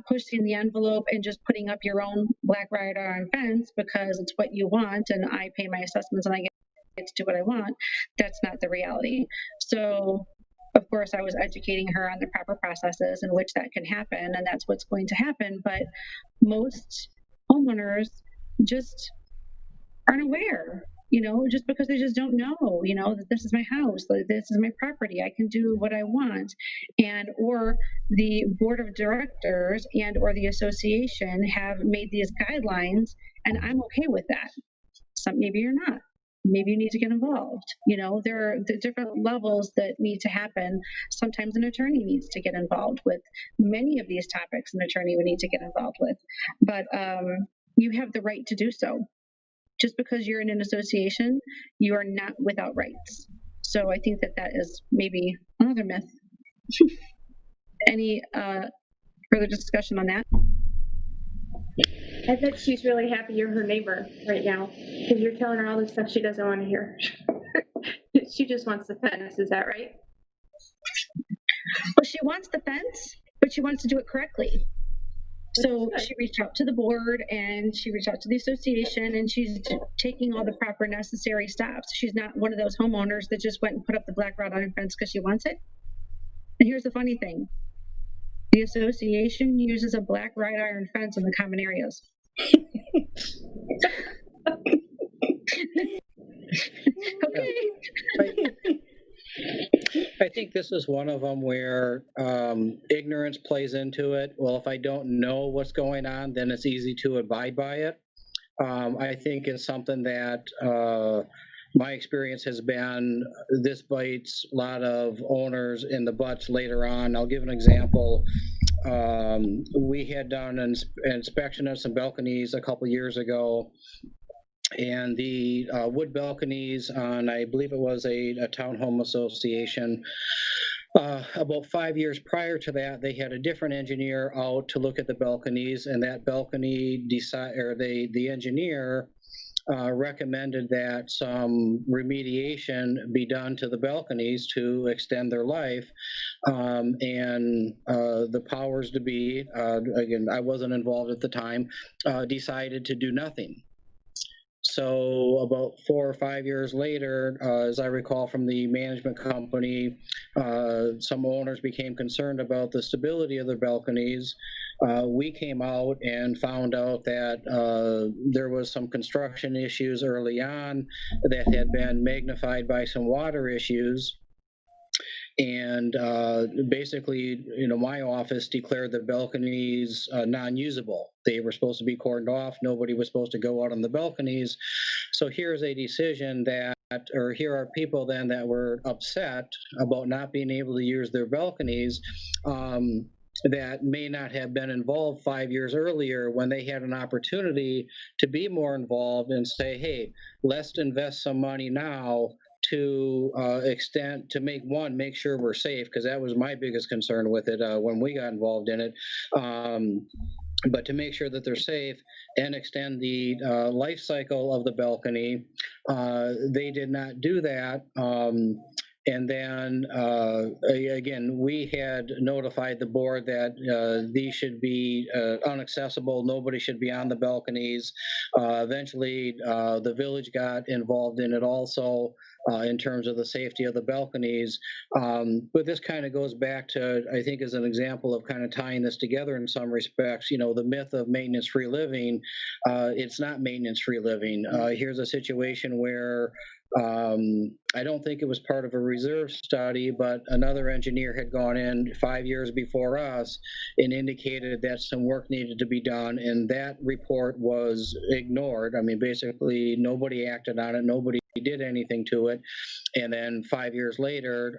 Pushing the envelope and just putting up your own black wrought iron fence because it's what you want and I pay my assessments and I get to do what I want, that's not the reality. So of course I was educating her on the proper processes in which that can happen, and that's what's going to happen. But most homeowners just aren't aware, just because they just don't know, that this is my house, that this is my property, I can do what I want. And, or the board of directors and, or the association have made these guidelines and I'm okay with that. Maybe you're not. Maybe you need to get involved. There are the different levels that need to happen. Sometimes an attorney needs to get involved with many of these topics. An attorney would need to get involved with, but you have the right to do so. Just because you're in an association, you are not without rights. So I think that is maybe another myth. Any further discussion on that? I bet she's really happy you're her neighbor right now because you're telling her all the stuff she doesn't want to hear. She just wants the fence, is that right? Well, she wants the fence, but she wants to do it correctly. So she reached out to the board and she reached out to the association and she's taking all the proper necessary steps. She's not one of those homeowners that just went and put up the black wrought iron fence because she wants it. And here's the funny thing. The association uses a black wrought iron fence in the common areas. Okay. I think this is one of them where ignorance plays into it. Well, if I don't know what's going on, then it's easy to abide by it. I think it's something that my experience has been, this bites a lot of owners in the butts later on. I'll give an example. We had done an inspection of some balconies a couple years ago, and the wood balconies on, I believe it was a townhome association. About 5 years prior to that, they had a different engineer out to look at the balconies, and that balcony the engineer recommended that some remediation be done to the balconies to extend their life. And the powers to be, again, I wasn't involved at the time, decided to do nothing. So about 4 or 5 years later, as I recall from the management company, some owners became concerned about the stability of their balconies. We came out and found out that there was some construction issues early on that had been magnified by some water issues. And basically, my office declared the balconies non-usable. They were supposed to be cordoned off. Nobody was supposed to go out on the balconies. So here's a decision here are people then that were upset about not being able to use their balconies that may not have been involved 5 years earlier when they had an opportunity to be more involved and say, hey, let's invest some money now to make sure we're safe, because that was my biggest concern with it when we got involved in it. But to make sure that they're safe and extend the life cycle of the balcony, they did not do that. And then, again, we had notified the board that these should be unaccessible. Nobody should be on the balconies. Eventually, the village got involved in it also in terms of the safety of the balconies. But this kind of goes back to, I think, as an example of kind of tying this together in some respects, the myth of maintenance-free living. It's not maintenance-free living. Here's a situation where I don't think it was part of a reserve study, but another engineer had gone in 5 years before us and indicated that some work needed to be done, and that report was ignored. I mean, basically, nobody acted on it. Nobody did anything to it. And then 5 years later,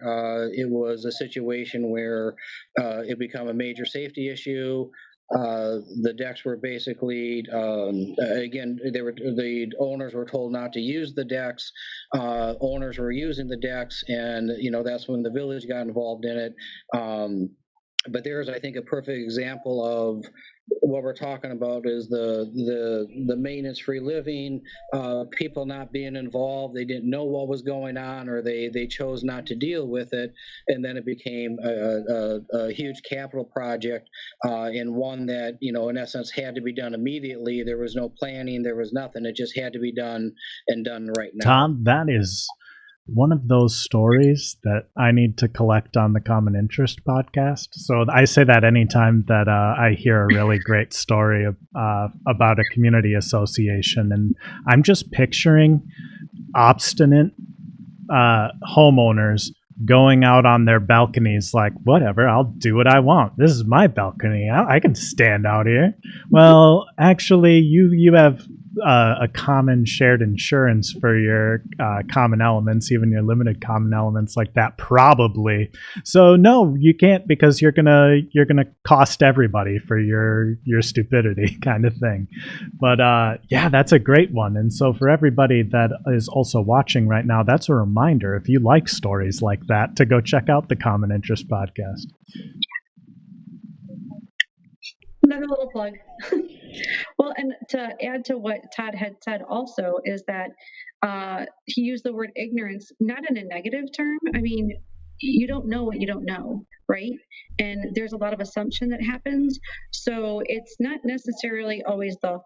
it was a situation where it became a major safety issue. The decks were basically, again, the owners were told not to use the decks. Owners were using the decks, and that's when the village got involved in it. But there's, I think, a perfect example of what we're talking about is the maintenance-free living, people not being involved. They didn't know what was going on, or they chose not to deal with it, and then it became a huge capital project, and one that in essence had to be done immediately. There was no planning, there was nothing. It just had to be done and done right now. Tom, that is one of those stories that I need to collect on the Common Interest podcast. So I say that anytime that I hear a really great story about a community association, and I'm just picturing obstinate homeowners going out on their balconies like, whatever, I'll do what I want. This is my balcony. I can stand out here. Well, actually, you have a common shared insurance for your common elements, even your limited common elements like that, probably. So no, you can't, because you're gonna cost everybody for your stupidity, kind of thing. But yeah, that's a great one. And so for everybody that is also watching right now, that's a reminder, if you like stories like that, to go check out the Common Interest podcast. Another little plug. Well, and to add to what Todd had said also is that he used the word ignorance, not in a negative term. I mean, you don't know what you don't know, right? And there's a lot of assumption that happens. So it's not necessarily always the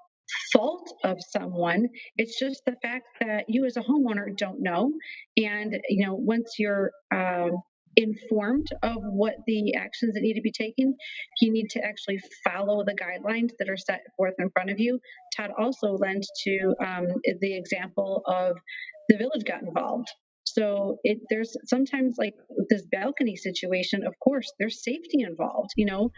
fault of someone. It's just the fact that you as a homeowner don't know. And, you know, once you're informed of what the actions that need to be taken, you need to actually follow the guidelines that are set forth in front of you. Todd also lent to the example of the village got involved. So there's sometimes, like this balcony situation, of course, there's safety involved. You know,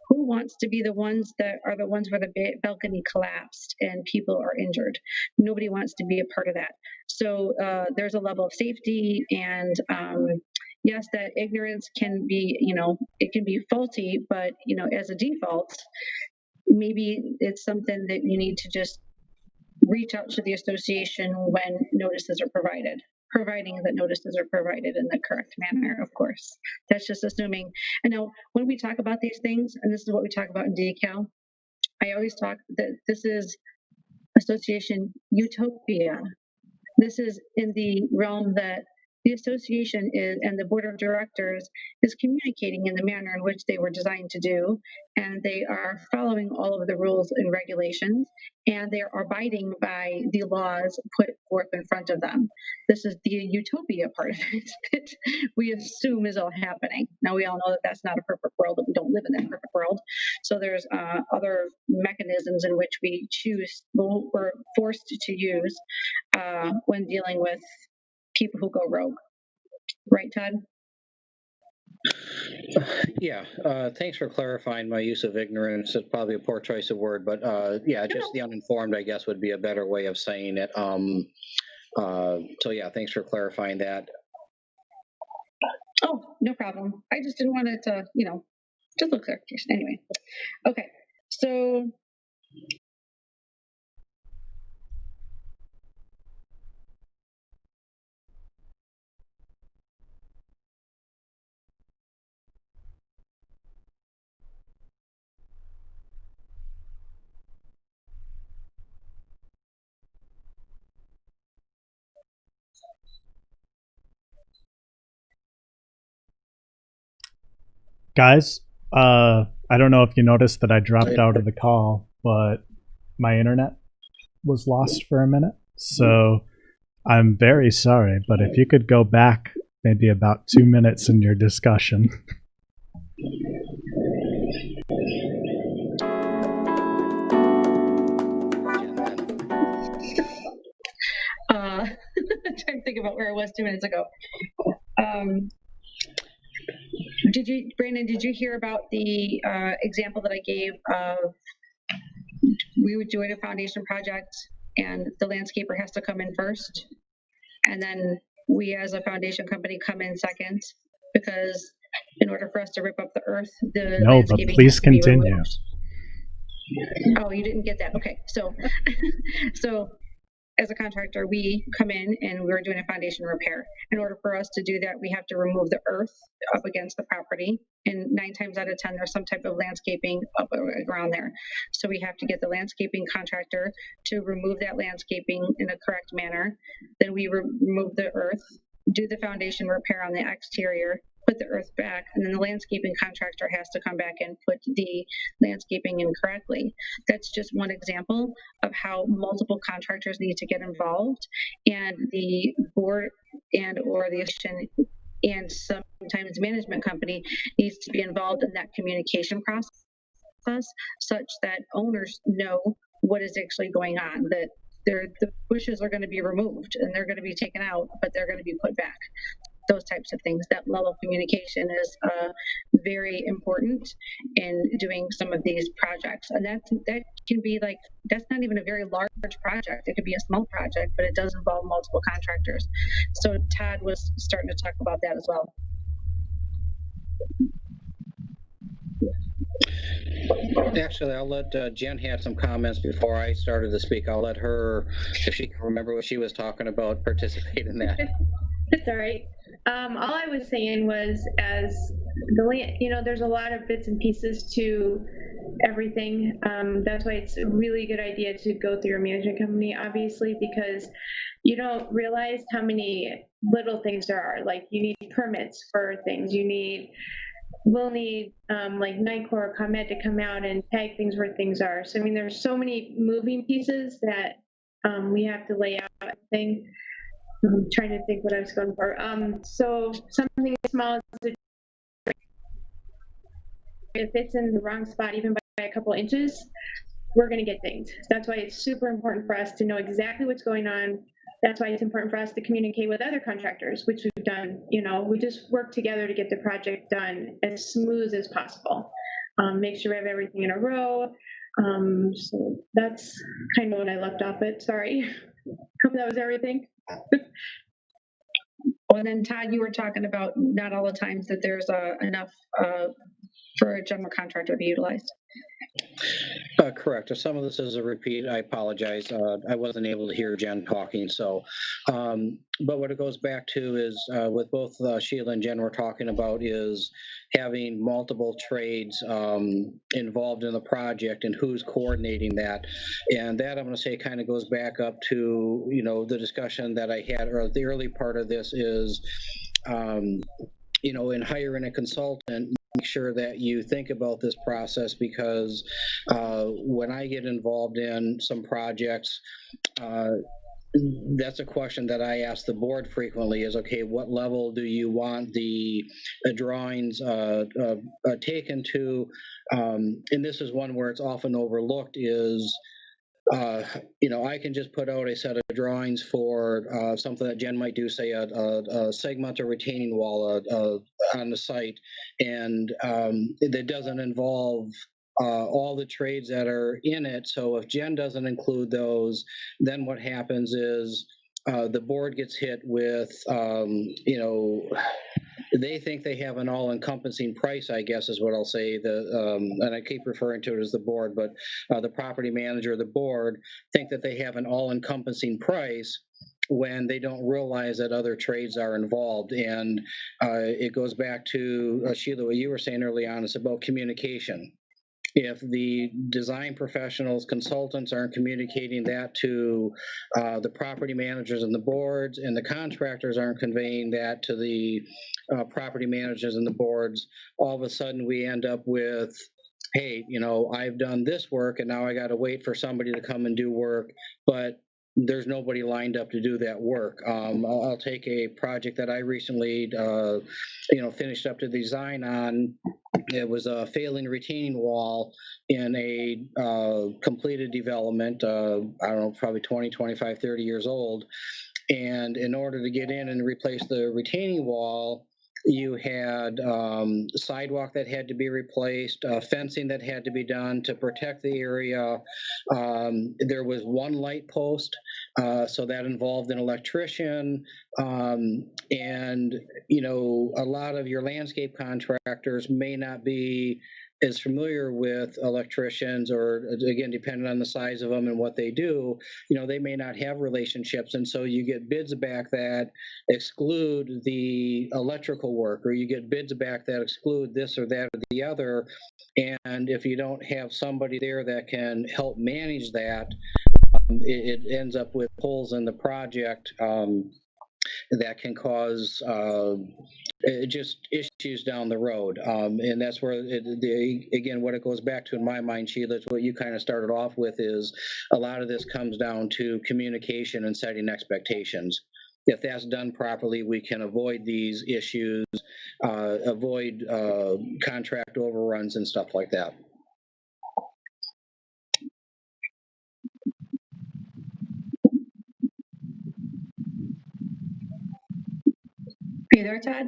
who wants to be the ones that are the ones where the balcony collapsed and people are injured? Nobody wants to be a part of that. So there's a level of safety, and yes, that ignorance can be, you know, it can be faulty, but, you know, as a default, maybe it's something that you need to just reach out to the association when notices are provided, providing that notices are provided in the correct manner, of course. That's just assuming. And now, when we talk about these things, and this is what we talk about in decal, I always talk that this is association utopia. This is in the realm that the association is, and the board of directors is communicating in the manner in which they were designed to do, and they are following all of the rules and regulations, and they are abiding by the laws put forth in front of them. This is the utopia part of it that we assume is all happening. Now, we all know that that's not a perfect world, that we don't live in that perfect world. So there's other mechanisms in which we choose, we're forced to use when dealing with people who go rogue. Right, Todd? Yeah, thanks for clarifying my use of ignorance. It's probably a poor choice of word, but yeah, just the uninformed, I guess, would be a better way of saying it. So yeah, thanks for clarifying that. Oh, no problem. I just didn't want it to, you know, just look clarification. Anyway, okay, so Guys, I don't know if you noticed that I dropped out of the call, but my internet was lost for a minute. So I'm very sorry, but if you could go back maybe about 2 minutes in your discussion. trying to think about where I was 2 minutes ago. Brandon, did you hear about the example that I gave of we would do a foundation project and the landscaper has to come in first, and then we as a foundation company come in second, because in order for us to rip up the earth, the No, but please continue. Oh, you didn't get that. Okay, so so as a contractor, we come in and we're doing a foundation repair. In order for us to do that, we have to remove the earth up against the property. And 9 times out of 10, there's some type of landscaping up around there. So we have to get the landscaping contractor to remove that landscaping in a correct manner. Then we remove the earth, do the foundation repair on the exterior, put the earth back, and then the landscaping contractor has to come back and put the landscaping in correctly. That's just one example of how multiple contractors need to get involved, and the board and or the association and sometimes management company needs to be involved in that communication process such that owners know what is actually going on, that the bushes are going to be removed and they're going to be taken out, but they're going to be put back. Those types of things. That level of communication is very important in doing some of these projects. And that can be like, that's not even a very large project. It could be a small project, but it does involve multiple contractors. So Todd was starting to talk about that as well. Actually, I'll let Jen had some comments before I started to speak. I'll let her, if she can remember what she was talking about, participate in that. It's all right. All I was saying was, as the land, there's a lot of bits and pieces to everything. That's why it's a really good idea to go through your management company, obviously, because you don't realize how many little things there are. Like, you need permits for things. We'll need like NICOR or ComEd to come out and tag things where things are. So, I mean, there's so many moving pieces that we have to lay out everything. I'm trying to think what I was going for. So something as small as if it's in the wrong spot, even by a couple inches, we're going to get dinged. That's why it's super important for us to know exactly what's going on. That's why it's important for us to communicate with other contractors, which we've done. We just work together to get the project done as smooth as possible. Make sure we have everything in a row. So that's kind of what I left off it. Sorry. Hope that was everything. And then Todd, you were talking about not all the times that there's enough for a general contractor to be utilized. Correct. If some of this is a repeat, I apologize. I wasn't able to hear Jen talking. So, but what it goes back to is with both Sheila and Jen were talking about is having multiple trades involved in the project and who's coordinating that. And that, I'm going to say, kind of goes back up to, the discussion that I had, or the early part of this is, in hiring a consultant, make sure that you think about this process, because when I get involved in some projects, that's a question that I ask the board frequently is, okay, what level do you want the drawings taken to? And this is one where it's often overlooked is, I can just put out a set of drawings for something that Jen might do, say a segment or retaining wall on the site, and it doesn't involve all the trades that are in it. So if Jen doesn't include those, then what happens is the board gets hit with, they think they have an all-encompassing price, I guess is what I'll say. And I keep referring to it as the board, but the property manager, the board, think that they have an all-encompassing price when they don't realize that other trades are involved. And it goes back to, Sheila, what you were saying early on, it's about communication. If the design professionals, consultants aren't communicating that to the property managers and the boards, and the contractors aren't conveying that to the property managers and the boards, all of a sudden we end up with, hey, I've done this work and now I got to wait for somebody to come and do work, but there's nobody lined up to do that work. I'll take a project that I recently, finished up the design on. It was a failing retaining wall in a completed development, I don't know, probably 20, 25, 30 years old. And in order to get in and replace the retaining wall, you had sidewalk that had to be replaced, fencing that had to be done to protect the area. There was one light post, so that involved an electrician. And, a lot of your landscape contractors may not be as familiar with electricians, or again, depending on the size of them and what they do, they may not have relationships. And so you get bids back that exclude the electrical work, or you get bids back that exclude this or that or the other. And if you don't have somebody there that can help manage that, it ends up with holes in the project that can cause just issues down the road. And that's where, again, what it goes back to in my mind, Sheila, is what you kind of started off with, is a lot of this comes down to communication and setting expectations. if that's done properly, we can avoid these issues, avoid contract overruns and stuff like that. Are you there, Todd?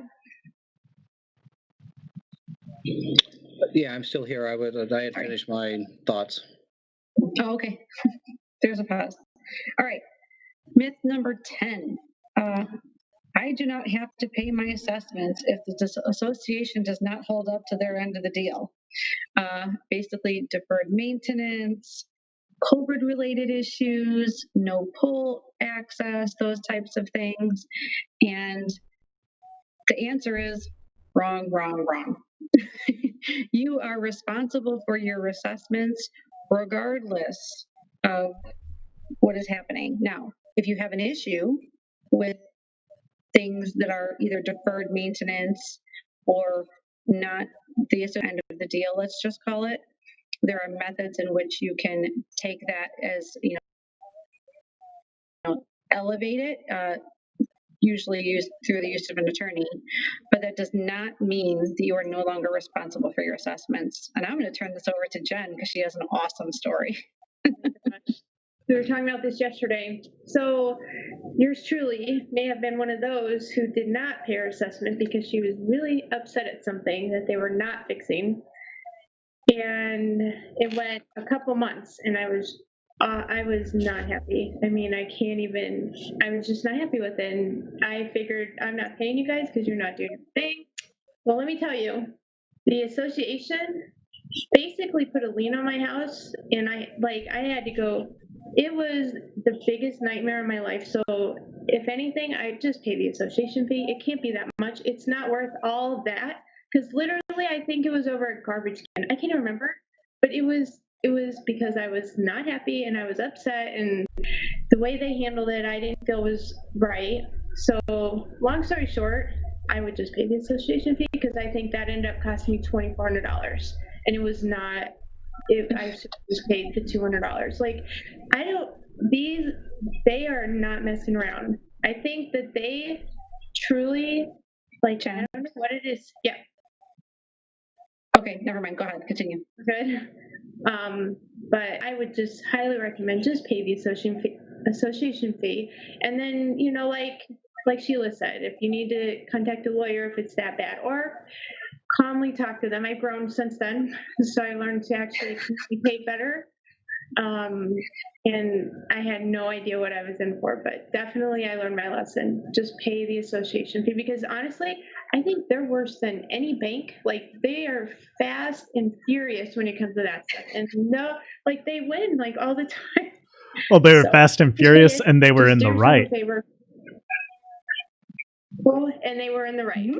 Yeah, I'm still here. I had finished my thoughts. Oh, okay. There's a pause. All right. Myth number 10. I do not have to pay my assessments if the association does not hold up to their end of the deal. Basically, deferred maintenance, COVID-related issues, no pool access, those types of things. And the answer is wrong, wrong, wrong. You are responsible for your assessments regardless of what is happening. Now, if you have an issue with things that are either deferred maintenance or not the end of the deal, let's just call it, there are methods in which you can take that as, elevate it, usually used through the use of an attorney, but that does not mean that you are no longer responsible for your assessments. And I'm going to turn this over to Jen because she has an awesome story. We were talking about this yesterday. So yours truly may have been one of those who did not pay her assessment because she was really upset at something that they were not fixing. And it went a couple months and I was not happy. I mean, I was just not happy with it. And I figured I'm not paying you guys because you're not doing your thing. Well, let me tell you, the association basically put a lien on my house and I had to go. It was the biggest nightmare of my life. So if anything, I just pay the association fee. It can't be that much. It's not worth all of that because literally I think it was over a garbage can. I can't remember, but it was because I was not happy and I was upset and the way they handled it, I didn't feel was right. So long story short, I would just pay the association fee because I think that ended up costing me $2,400 and it was not. If I should just paid the $200, they are not messing around. I think that they truly, I don't know what it is. Yeah. Okay, never mind. Go ahead. Continue. Good. But I would just highly recommend just pay the association fee. And then, like Sheila said, if you need to contact a lawyer if it's that bad, or calmly talk to them. I've grown since then, so I learned to actually communicate better. And I had no idea what I was in for, but definitely I learned my lesson. Just pay the association fee because honestly, I think they're worse than any bank. They are fast and furious when it comes to that stuff. And they win all the time. Well, they were fast and furious and they were in the right. Well, and they were in the right.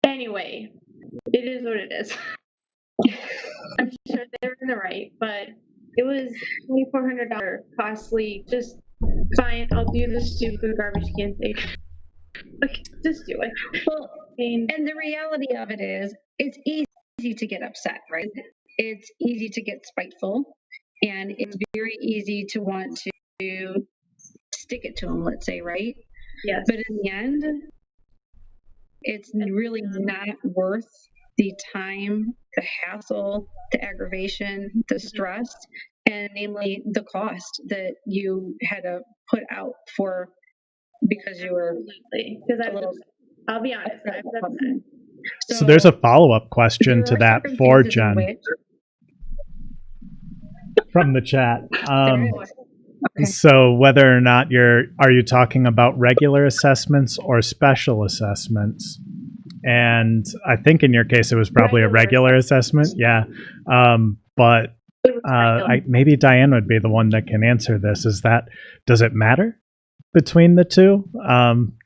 Anyway, it is what it is. I'm sure they were in the right, but it was $2,400 costly. Just fine, I'll do the stupid garbage can thing. Just do it. Well, and the reality of it is, it's easy to get upset, right? It's easy to get spiteful, and it's very easy to want to stick it to them, let's say, right? Yes. But in the end, it's really not worth the time, the hassle, the aggravation, the stress, and namely the cost that you had to put out for because you were I'll be honest. So there's a follow-up question to that for Jen from the chat. Okay. So whether or not are you talking about regular assessments or special assessments? And I think in your case, it was probably a regular assessment. Yeah. But maybe Diane would be the one that can answer this. Does it matter between the two?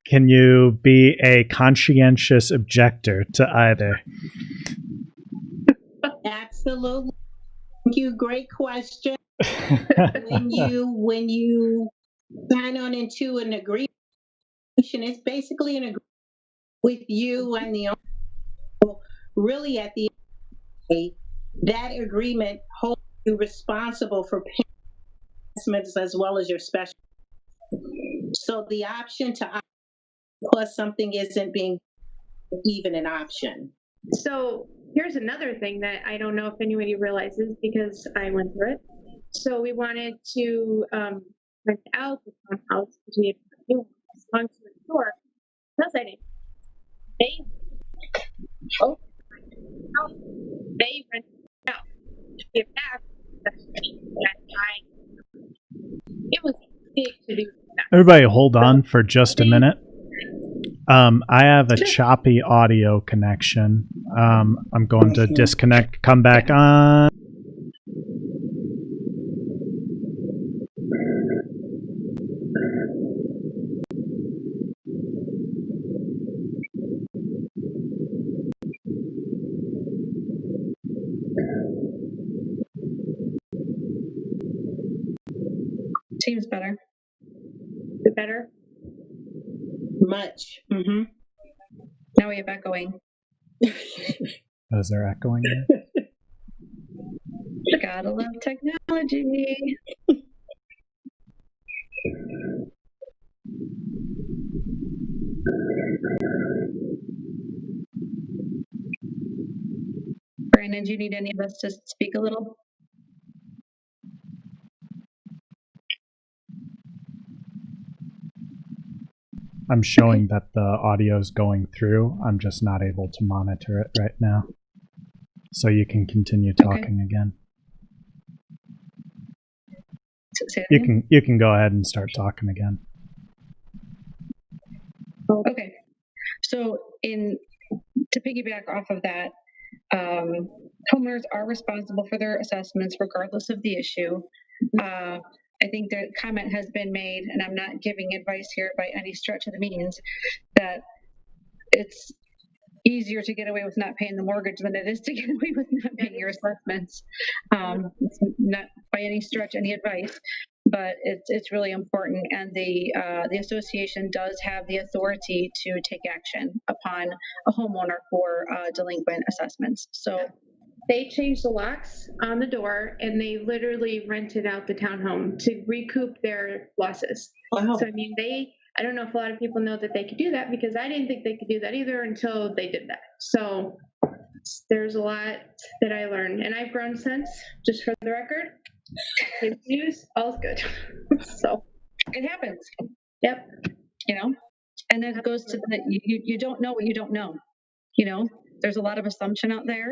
Can you be a conscientious objector to either? Absolutely. Thank you. Great question. when you sign on into an agreement, it's basically an agreement with you and the owner. Really, at the end of the day, that agreement holds you responsible for paying investments as well as your special. So the option to opt plus something isn't being even an option. So here's another thing that I don't know if anybody realizes because I went through it. So we wanted to rent out the townhouse because we had new ones long story short. Because I didn't, they rented it out to give back. It was big to do. Everybody hold on for just a minute. I have a choppy audio connection. I'm going to disconnect, come back on. Seems better. Is it better? Much. Mm-hmm. Now we have echoing. Is there echoing here? Gotta love technology. Brandon, do you need any of us to speak a little? I'm showing that the audio is going through. I'm just not able to monitor it right now. So you can continue talking again. You can go ahead and start talking again. Okay. So to piggyback off of that, homeowners are responsible for their assessments regardless of the issue. I think the comment has been made, and I'm not giving advice here by any stretch of the means, that it's easier to get away with not paying the mortgage than it is to get away with not paying your assessments. It's not by any stretch any advice, but it's really important, and the association does have the authority to take action upon a homeowner for delinquent assessments. So they changed the locks on the door and they literally rented out the townhome to recoup their losses. Wow. So I mean, I don't know if a lot of people know that they could do that because I didn't think they could do that either until they did that. So there's a lot that I learned, and I've grown since, just for the record. Good news, all's good. So it happens. Yep. And then it goes to the, you don't know what you don't know. There's a lot of assumption out there.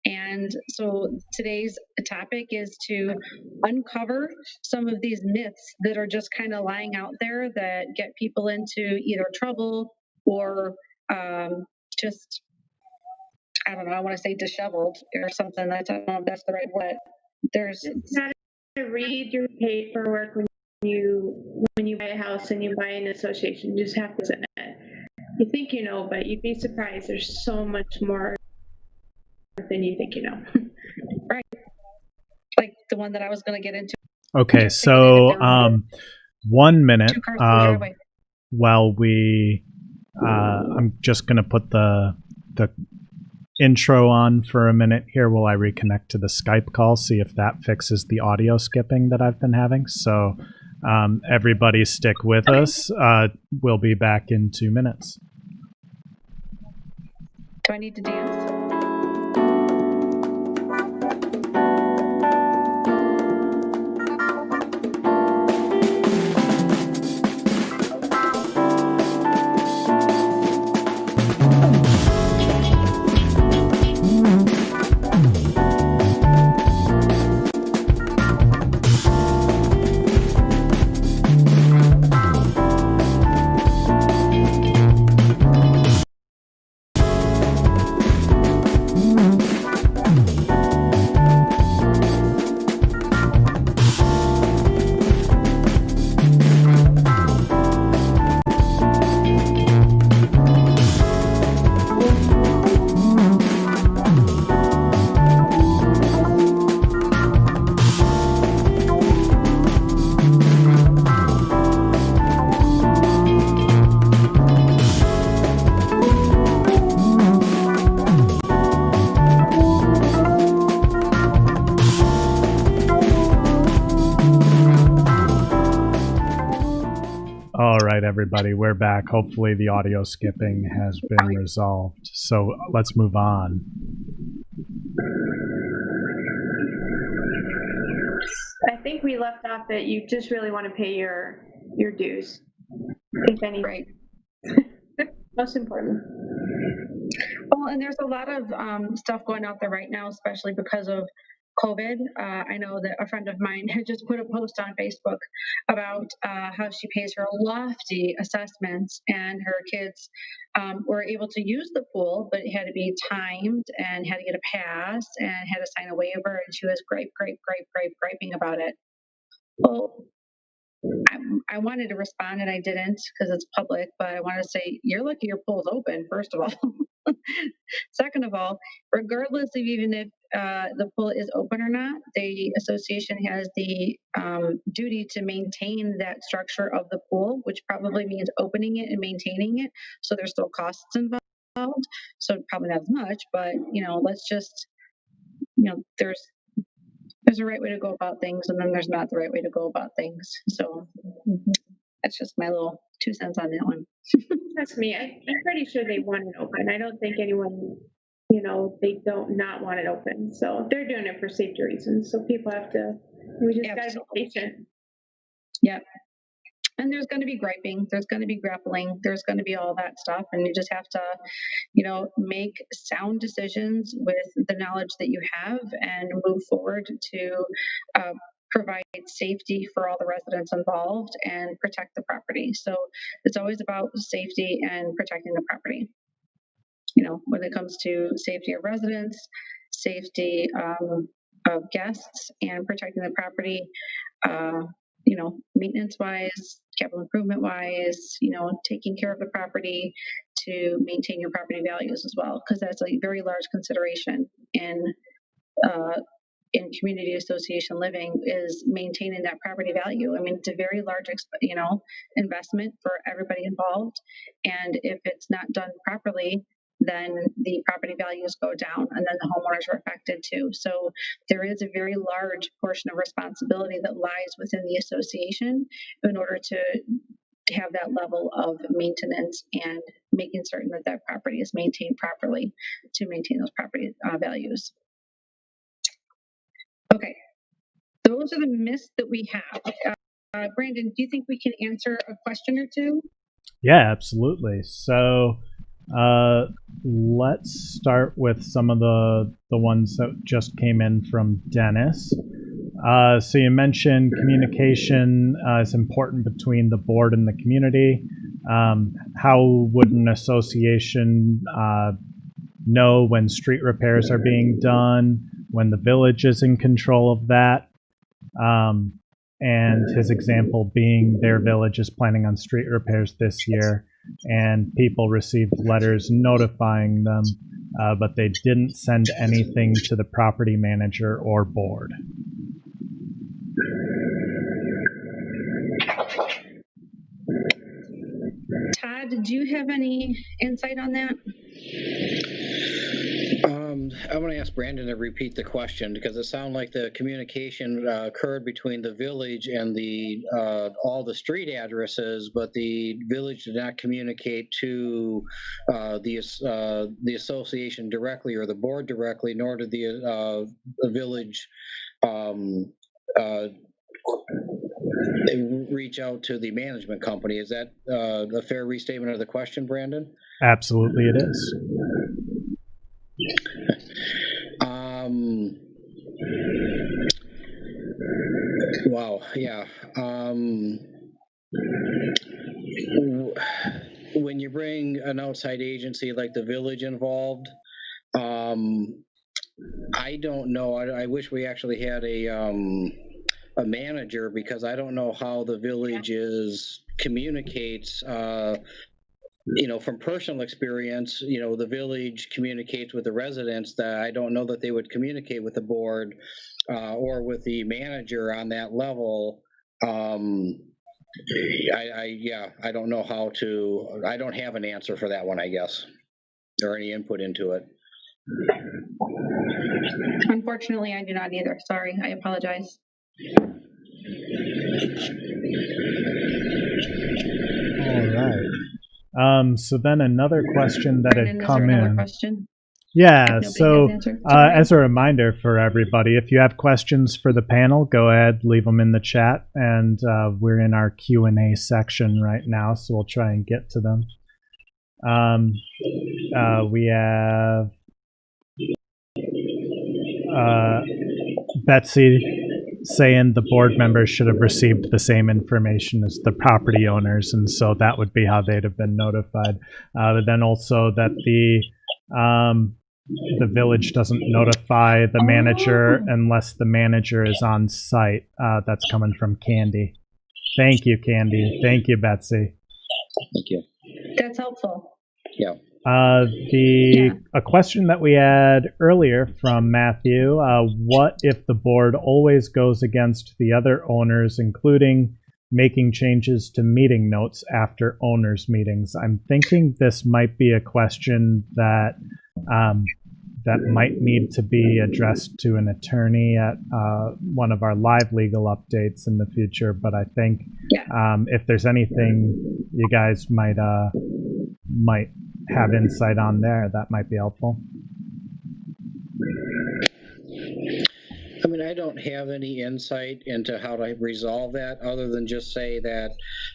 And so today's topic is to uncover some of these myths that are just kind of lying out there that get people into either trouble or just, I don't know, I want to say disheveled or something. I don't know if that's the right word. It's not to read your paperwork when you buy a house and you buy an association. You just have to, you think you know, but you'd be surprised. There's so much more than you think you know. Right. Like the one that I was going to get into. Okay, so 1 minute while we I'm just going to put the intro on for a minute here while I reconnect to the Skype call, see if that fixes the audio skipping that I've been having. So everybody stick with us. We'll be back in 2 minutes. Do I need to dance? right, everybody, we're back. Hopefully the audio skipping has been resolved. So let's move on. I think we left off that you just really want to pay your dues, if any. Right. Most important. Well, and there's a lot of stuff going out there right now, especially because of COVID. I know that a friend of mine had just put a post on Facebook about how she pays her lofty assessments, and her kids were able to use the pool, but it had to be timed and had to get a pass and had to sign a waiver, and she was griping about it. Well, I wanted to respond and I didn't because it's public, but I wanted to say, you're lucky your pool's open, first of all. Second of all, regardless of even if the pool is open or not, the association has the duty to maintain that structure of the pool, which probably means opening it and maintaining it. So there's still costs involved. So probably not as much, but let's just, there's a right way to go about things, and then there's not the right way to go about things. So that's just my little 2 cents on that one. Trust me, I'm pretty sure they want it open. I don't think anyone, they don't not want it open. So they're doing it for safety reasons. So people we just got to be patient. Yep. And there's going to be griping, there's going to be grappling, there's going to be all that stuff. And you just have to, make sound decisions with the knowledge that you have and move forward to provide safety for all the residents involved and protect the property. So it's always about safety and protecting the property. When it comes to safety of residents, safety of guests, and protecting the property, maintenance wise, capital improvement wise, taking care of the property to maintain your property values as well, because that's a very large consideration in community association living, is maintaining that property value. I mean, it's a very large, investment for everybody involved, and if it's not done properly, then the property values go down, and then the homeowners are affected too. So there is a very large portion of responsibility that lies within the association in order to have that level of maintenance and making certain that that property is maintained properly to maintain those property values. Okay, those are the myths that we have. Brandon, do you think we can answer a question or two? Yeah, absolutely. So let's start with some of the ones that just came in from Dennis. So you mentioned communication is important between the board and the community. How would an association know when street repairs are being done, when the village is in control of that? And his example being their village is planning on street repairs this year, and people received letters notifying them, but they didn't send anything to the property manager or board. Todd, did you have any insight on that? I want to ask Brandon to repeat the question, because it sounded like the communication occurred between the village and all the street addresses, but the village did not communicate to the association directly or the board directly, nor did the village they reach out to the management company. Is that a fair restatement of the question, Brandon? Absolutely, it is. Wow. Yeah. When you bring an outside agency like the village involved, I don't know. I wish we actually had a manager, because I don't know how the village communicates. From personal experience, the village communicates with the residents that I don't know that they would communicate with the board or with the manager on that level. I don't know how to. I don't have an answer for that one, I guess, or any input into it. Unfortunately, I do not either. Sorry, I apologize. right. So then another question that Brennan, had is come there another in. question? Yeah, Nobody so has answered. Sorry. as a reminder for everybody, if you have questions for the panel, go ahead, leave them in the chat, and we're in our Q&A section right now, so we'll try and get to them. We have Betsy saying the board members should have received the same information as the property owners, and so that would be how they'd have been notified. But then also that the village doesn't notify the manager unless the manager is on site. That's coming from Candy. Thank you, Candy. Thank you, Betsy. Thank you. That's helpful. Yeah. A question that we had earlier from Matthew, what if the board always goes against the other owners, including making changes to meeting notes after owners' meetings? I'm thinking this might be a question that that might need to be addressed to an attorney at one of our live legal updates in the future. But I think if there's anything you guys might have insight on there, that might be helpful. I mean, I don't have any insight into how to resolve that other than just say that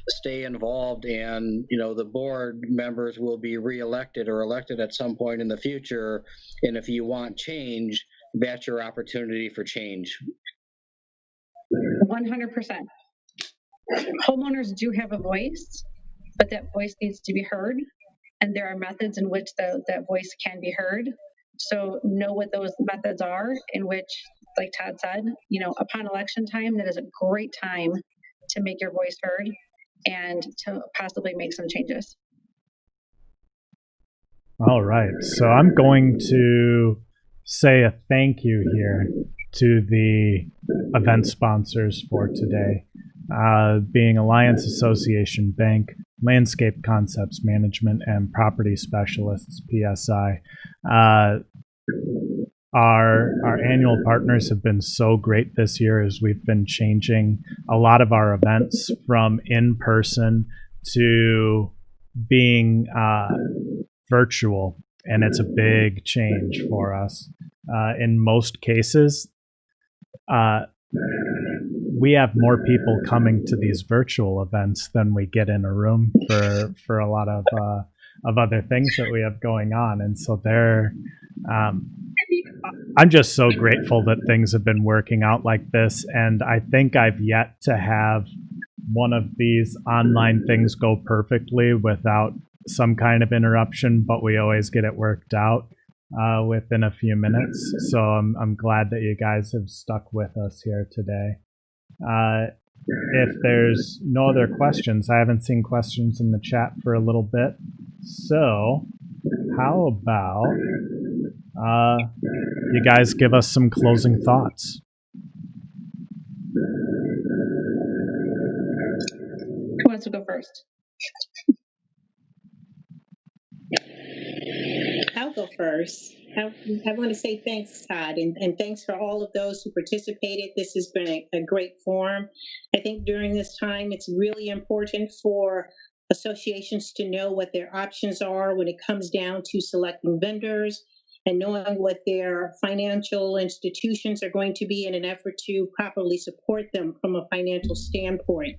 stay involved, and the board members will be reelected or elected at some point in the future, and if you want change, that's your opportunity for change. 100%. Homeowners do have a voice, but that voice needs to be heard, and there are methods in which that voice can be heard. So know what those methods are, in which, like Todd said, upon election time, that is a great time to make your voice heard and to possibly make some changes. All right. So I'm going to say a thank you here to the event sponsors for today, being Alliance Association Bank, Landscape Concepts Management, and Property Specialists, PSI. Our annual partners have been so great this year as we've been changing a lot of our events from in-person to being virtual, and it's a big change for us. In most cases, we have more people coming to these virtual events than we get in a room for a lot of other things that we have going on, and so I'm just so grateful that things have been working out like this, and I think I've yet to have one of these online things go perfectly without some kind of interruption, but we always get it worked out within a few minutes. So I'm glad that you guys have stuck with us here today. If there's no other questions, I haven't seen questions in the chat for a little bit. So how about you guys give us some closing thoughts? Who wants to go first? I'll go first. I want to say thanks, Todd, and thanks for all of those who participated. This has been a great forum. I think during this time, it's really important for associations to know what their options are when it comes down to selecting vendors and knowing what their financial institutions are going to be in an effort to properly support them from a financial standpoint.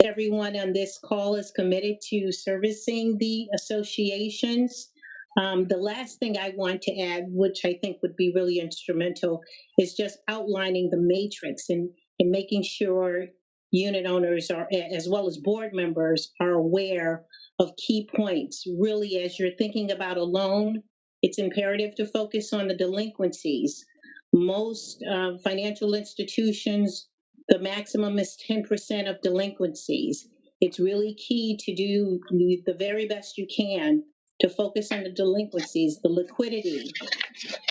Everyone on this call is committed to servicing the associations. The last thing I want to add, which I think would be really instrumental, is just outlining the matrix and making sure unit owners are, as well as board members, are aware of key points. Really, as you're thinking about a loan, it's imperative to focus on the delinquencies. Most financial institutions, the maximum is 10% of delinquencies. It's really key to do the very best you can to focus on the delinquencies, the liquidity,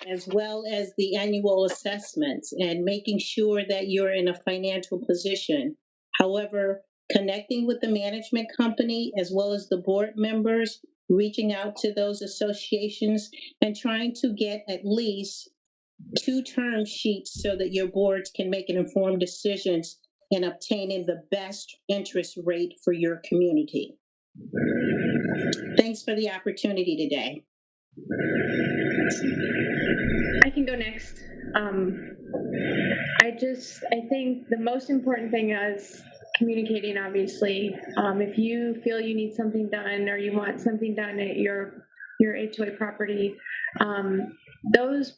as well as the annual assessments, and making sure that you're in a financial position. However, connecting with the management company as well as the board members, reaching out to those associations and trying to get at least 2 term sheets so that your boards can make an informed decisions and obtaining the best interest rate for your community. Thanks for the opportunity today. I can go next. I think the most important thing is communicating, obviously. If you feel you need something done or you want something done at your HOA property, those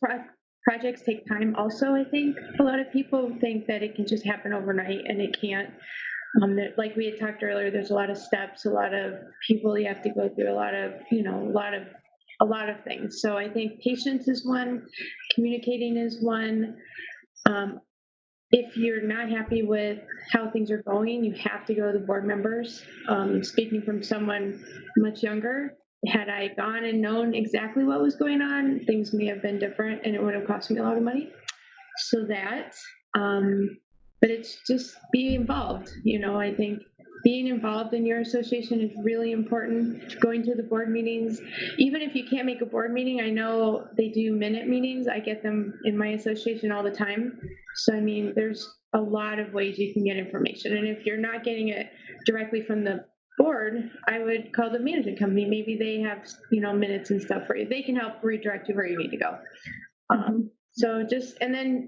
projects take time also, I think. A lot of people think that it can just happen overnight, and it can't. Like we had talked earlier, there's a lot of steps, a lot of people you have to go through, a lot of things. So I think patience is one, communicating is one. If you're not happy with how things are going, you have to go to the board members. Speaking from someone much younger, had I gone and known exactly what was going on, things may have been different and it would have cost me a lot of money. So that, but it's just being involved. I think being involved in your association is really important. Going to the board meetings, even if you can't make a board meeting, I know they do minute meetings. I get them in my association all the time. So, I mean, there's a lot of ways you can get information. And if you're not getting it directly from the board, I would call the management company. Maybe they have, minutes and stuff for you. They can help redirect you where you need to go. And then,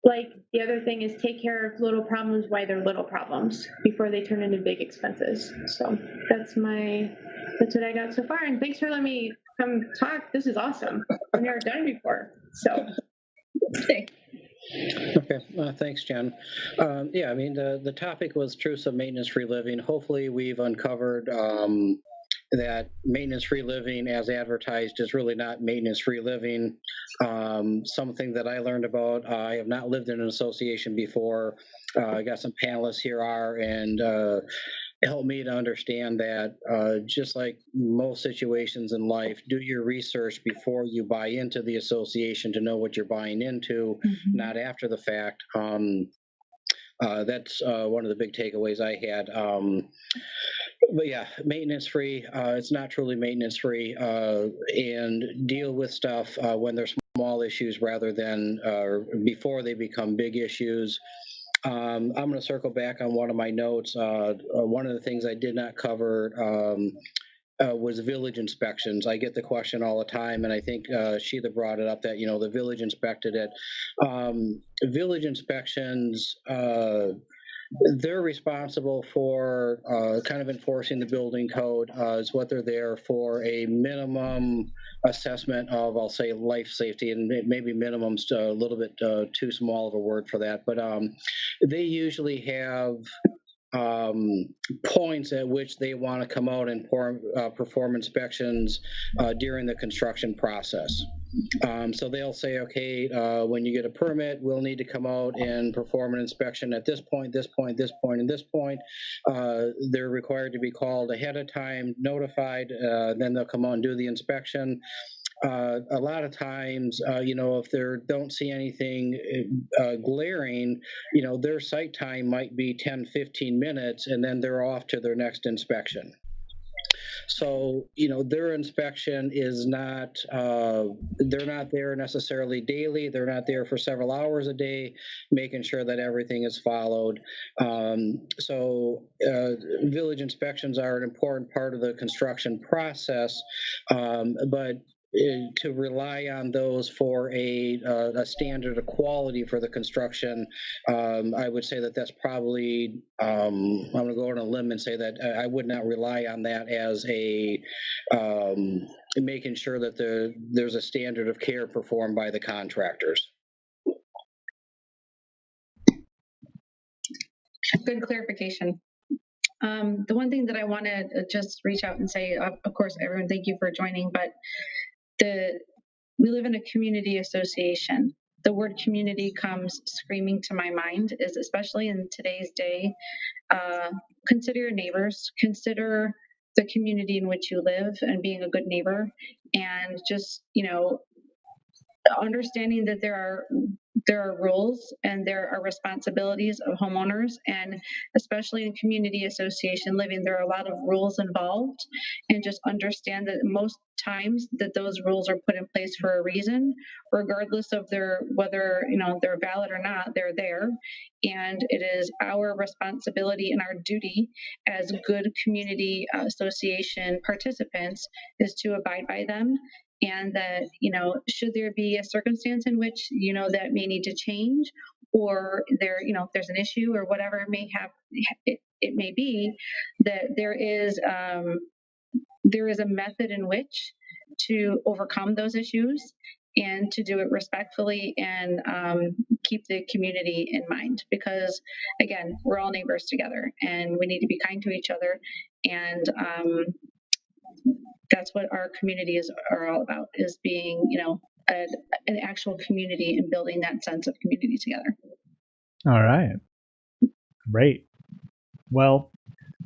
like the other thing is take care of little problems while they're little problems before they turn into big expenses. So that's what I got so far. And thanks for letting me come talk. This is awesome. I've never done it before. So thanks. Okay, thanks, Jen. Yeah, I mean, the topic was truths of maintenance-free living. Hopefully we've uncovered that maintenance-free living as advertised is really not maintenance-free living. Something that I learned about, I have not lived in an association before. I got some panelists here and help me to understand that just like most situations in life, do your research before you buy into the association to know what you're buying into, not after the fact. That's one of the big takeaways I had. But yeah, maintenance free, it's not truly maintenance free, and deal with stuff when they're small issues rather than before they become big issues. I'm going to circle back on one of my notes. One of the things I did not cover was village inspections. I get the question all the time, and I think Sheila brought it up that, the village inspected it. Village inspections, they're responsible for kind of enforcing the building code, is what they're there for, a minimum assessment of, I'll say, life safety, and maybe minimum's a little bit too small of a word for that, but they usually have points at which they want to come out and perform inspections during the construction process. So they'll say, okay, when you get a permit, we'll need to come out and perform an inspection at this point, this point, this point, and this point. They're required to be called ahead of time, notified, then they'll come out and do the inspection. A lot of times, if they don't see anything glaring, their site time might be 10, 15 minutes, and then they're off to their next inspection. So, their inspection is not, they're not there necessarily daily. They're not there for several hours a day, making sure that everything is followed. So village inspections are an important part of the construction process, but to rely on those for a standard of quality for the construction, I would say that that's probably, I'm going to go on a limb and say that I would not rely on that as a making sure that there's a standard of care performed by the contractors. Good clarification. The one thing that I want to just reach out and say, of course, everyone, thank you for joining, but we live in a community association. The word community comes screaming to my mind, is especially in today's day. Consider your neighbors, consider the community in which you live and being a good neighbor, and just, understanding that there are there are rules and there are responsibilities of homeowners, and especially in community association living, there are a lot of rules involved, and just understand that most times that those rules are put in place for a reason, regardless of whether they're valid or not. They're there, and it is our responsibility and our duty as good community association participants is to abide by them. And that, should there be a circumstance in which, that may need to change, or if there's an issue or whatever it may be, that there is a method in which to overcome those issues and to do it respectfully and keep the community in mind. Because again, we're all neighbors together and we need to be kind to each other. And that's what our communities are all about, is being, an actual community and building that sense of community together. All right. Great. Well,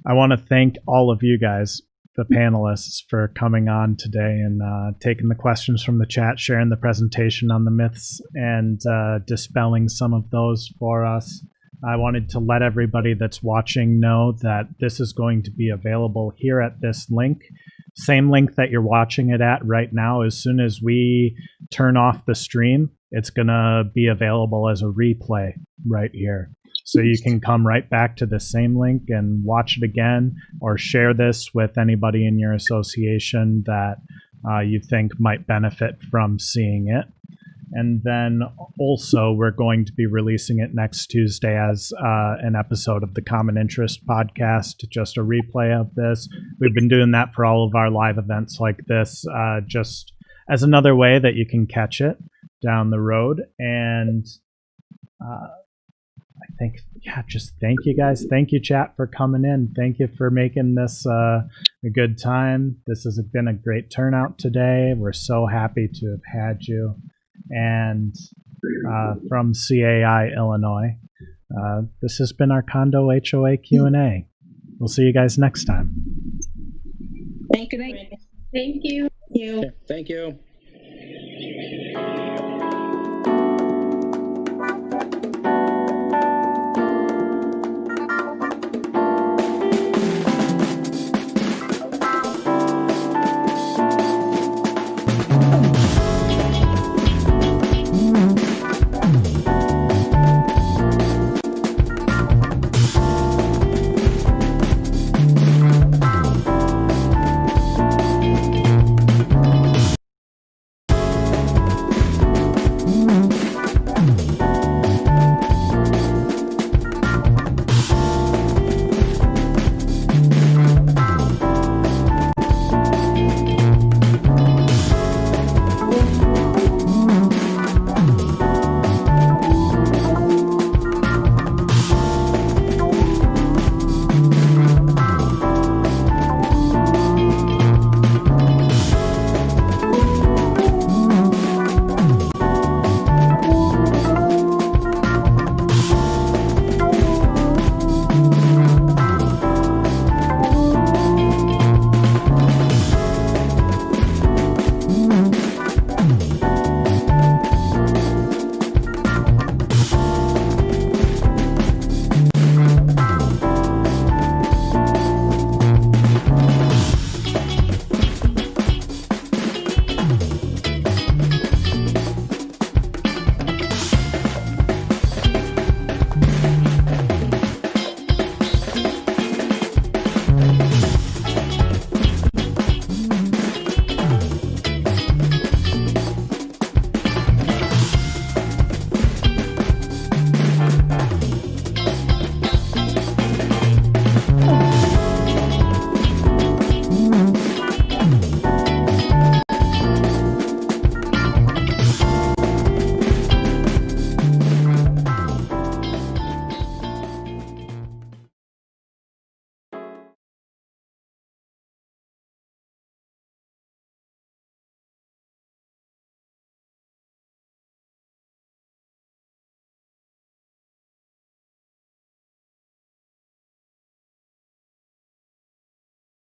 I want to thank all of you guys, the panelists, for coming on today and taking the questions from the chat, sharing the presentation on the myths, and dispelling some of those for us. I wanted to let everybody that's watching know that this is going to be available here at this link. Same link that you're watching it at right now. As soon as we turn off the stream, it's going to be available as a replay right here. So you can come right back to the same link and watch it again, or share this with anybody in your association that you think might benefit from seeing it. And then also we're going to be releasing it next Tuesday as an episode of the Common Interest podcast, just a replay of this. We've been doing that for all of our live events like this, just as another way that you can catch it down the road. And I think, just thank you guys. Thank you, chat, for coming in. Thank you for making this a good time. This has been a great turnout today. We're so happy to have had you. And from CAI, Illinois, this has been our Condo HOA Q&A. We'll see you guys next time. Thank you. Thank you. Thank you.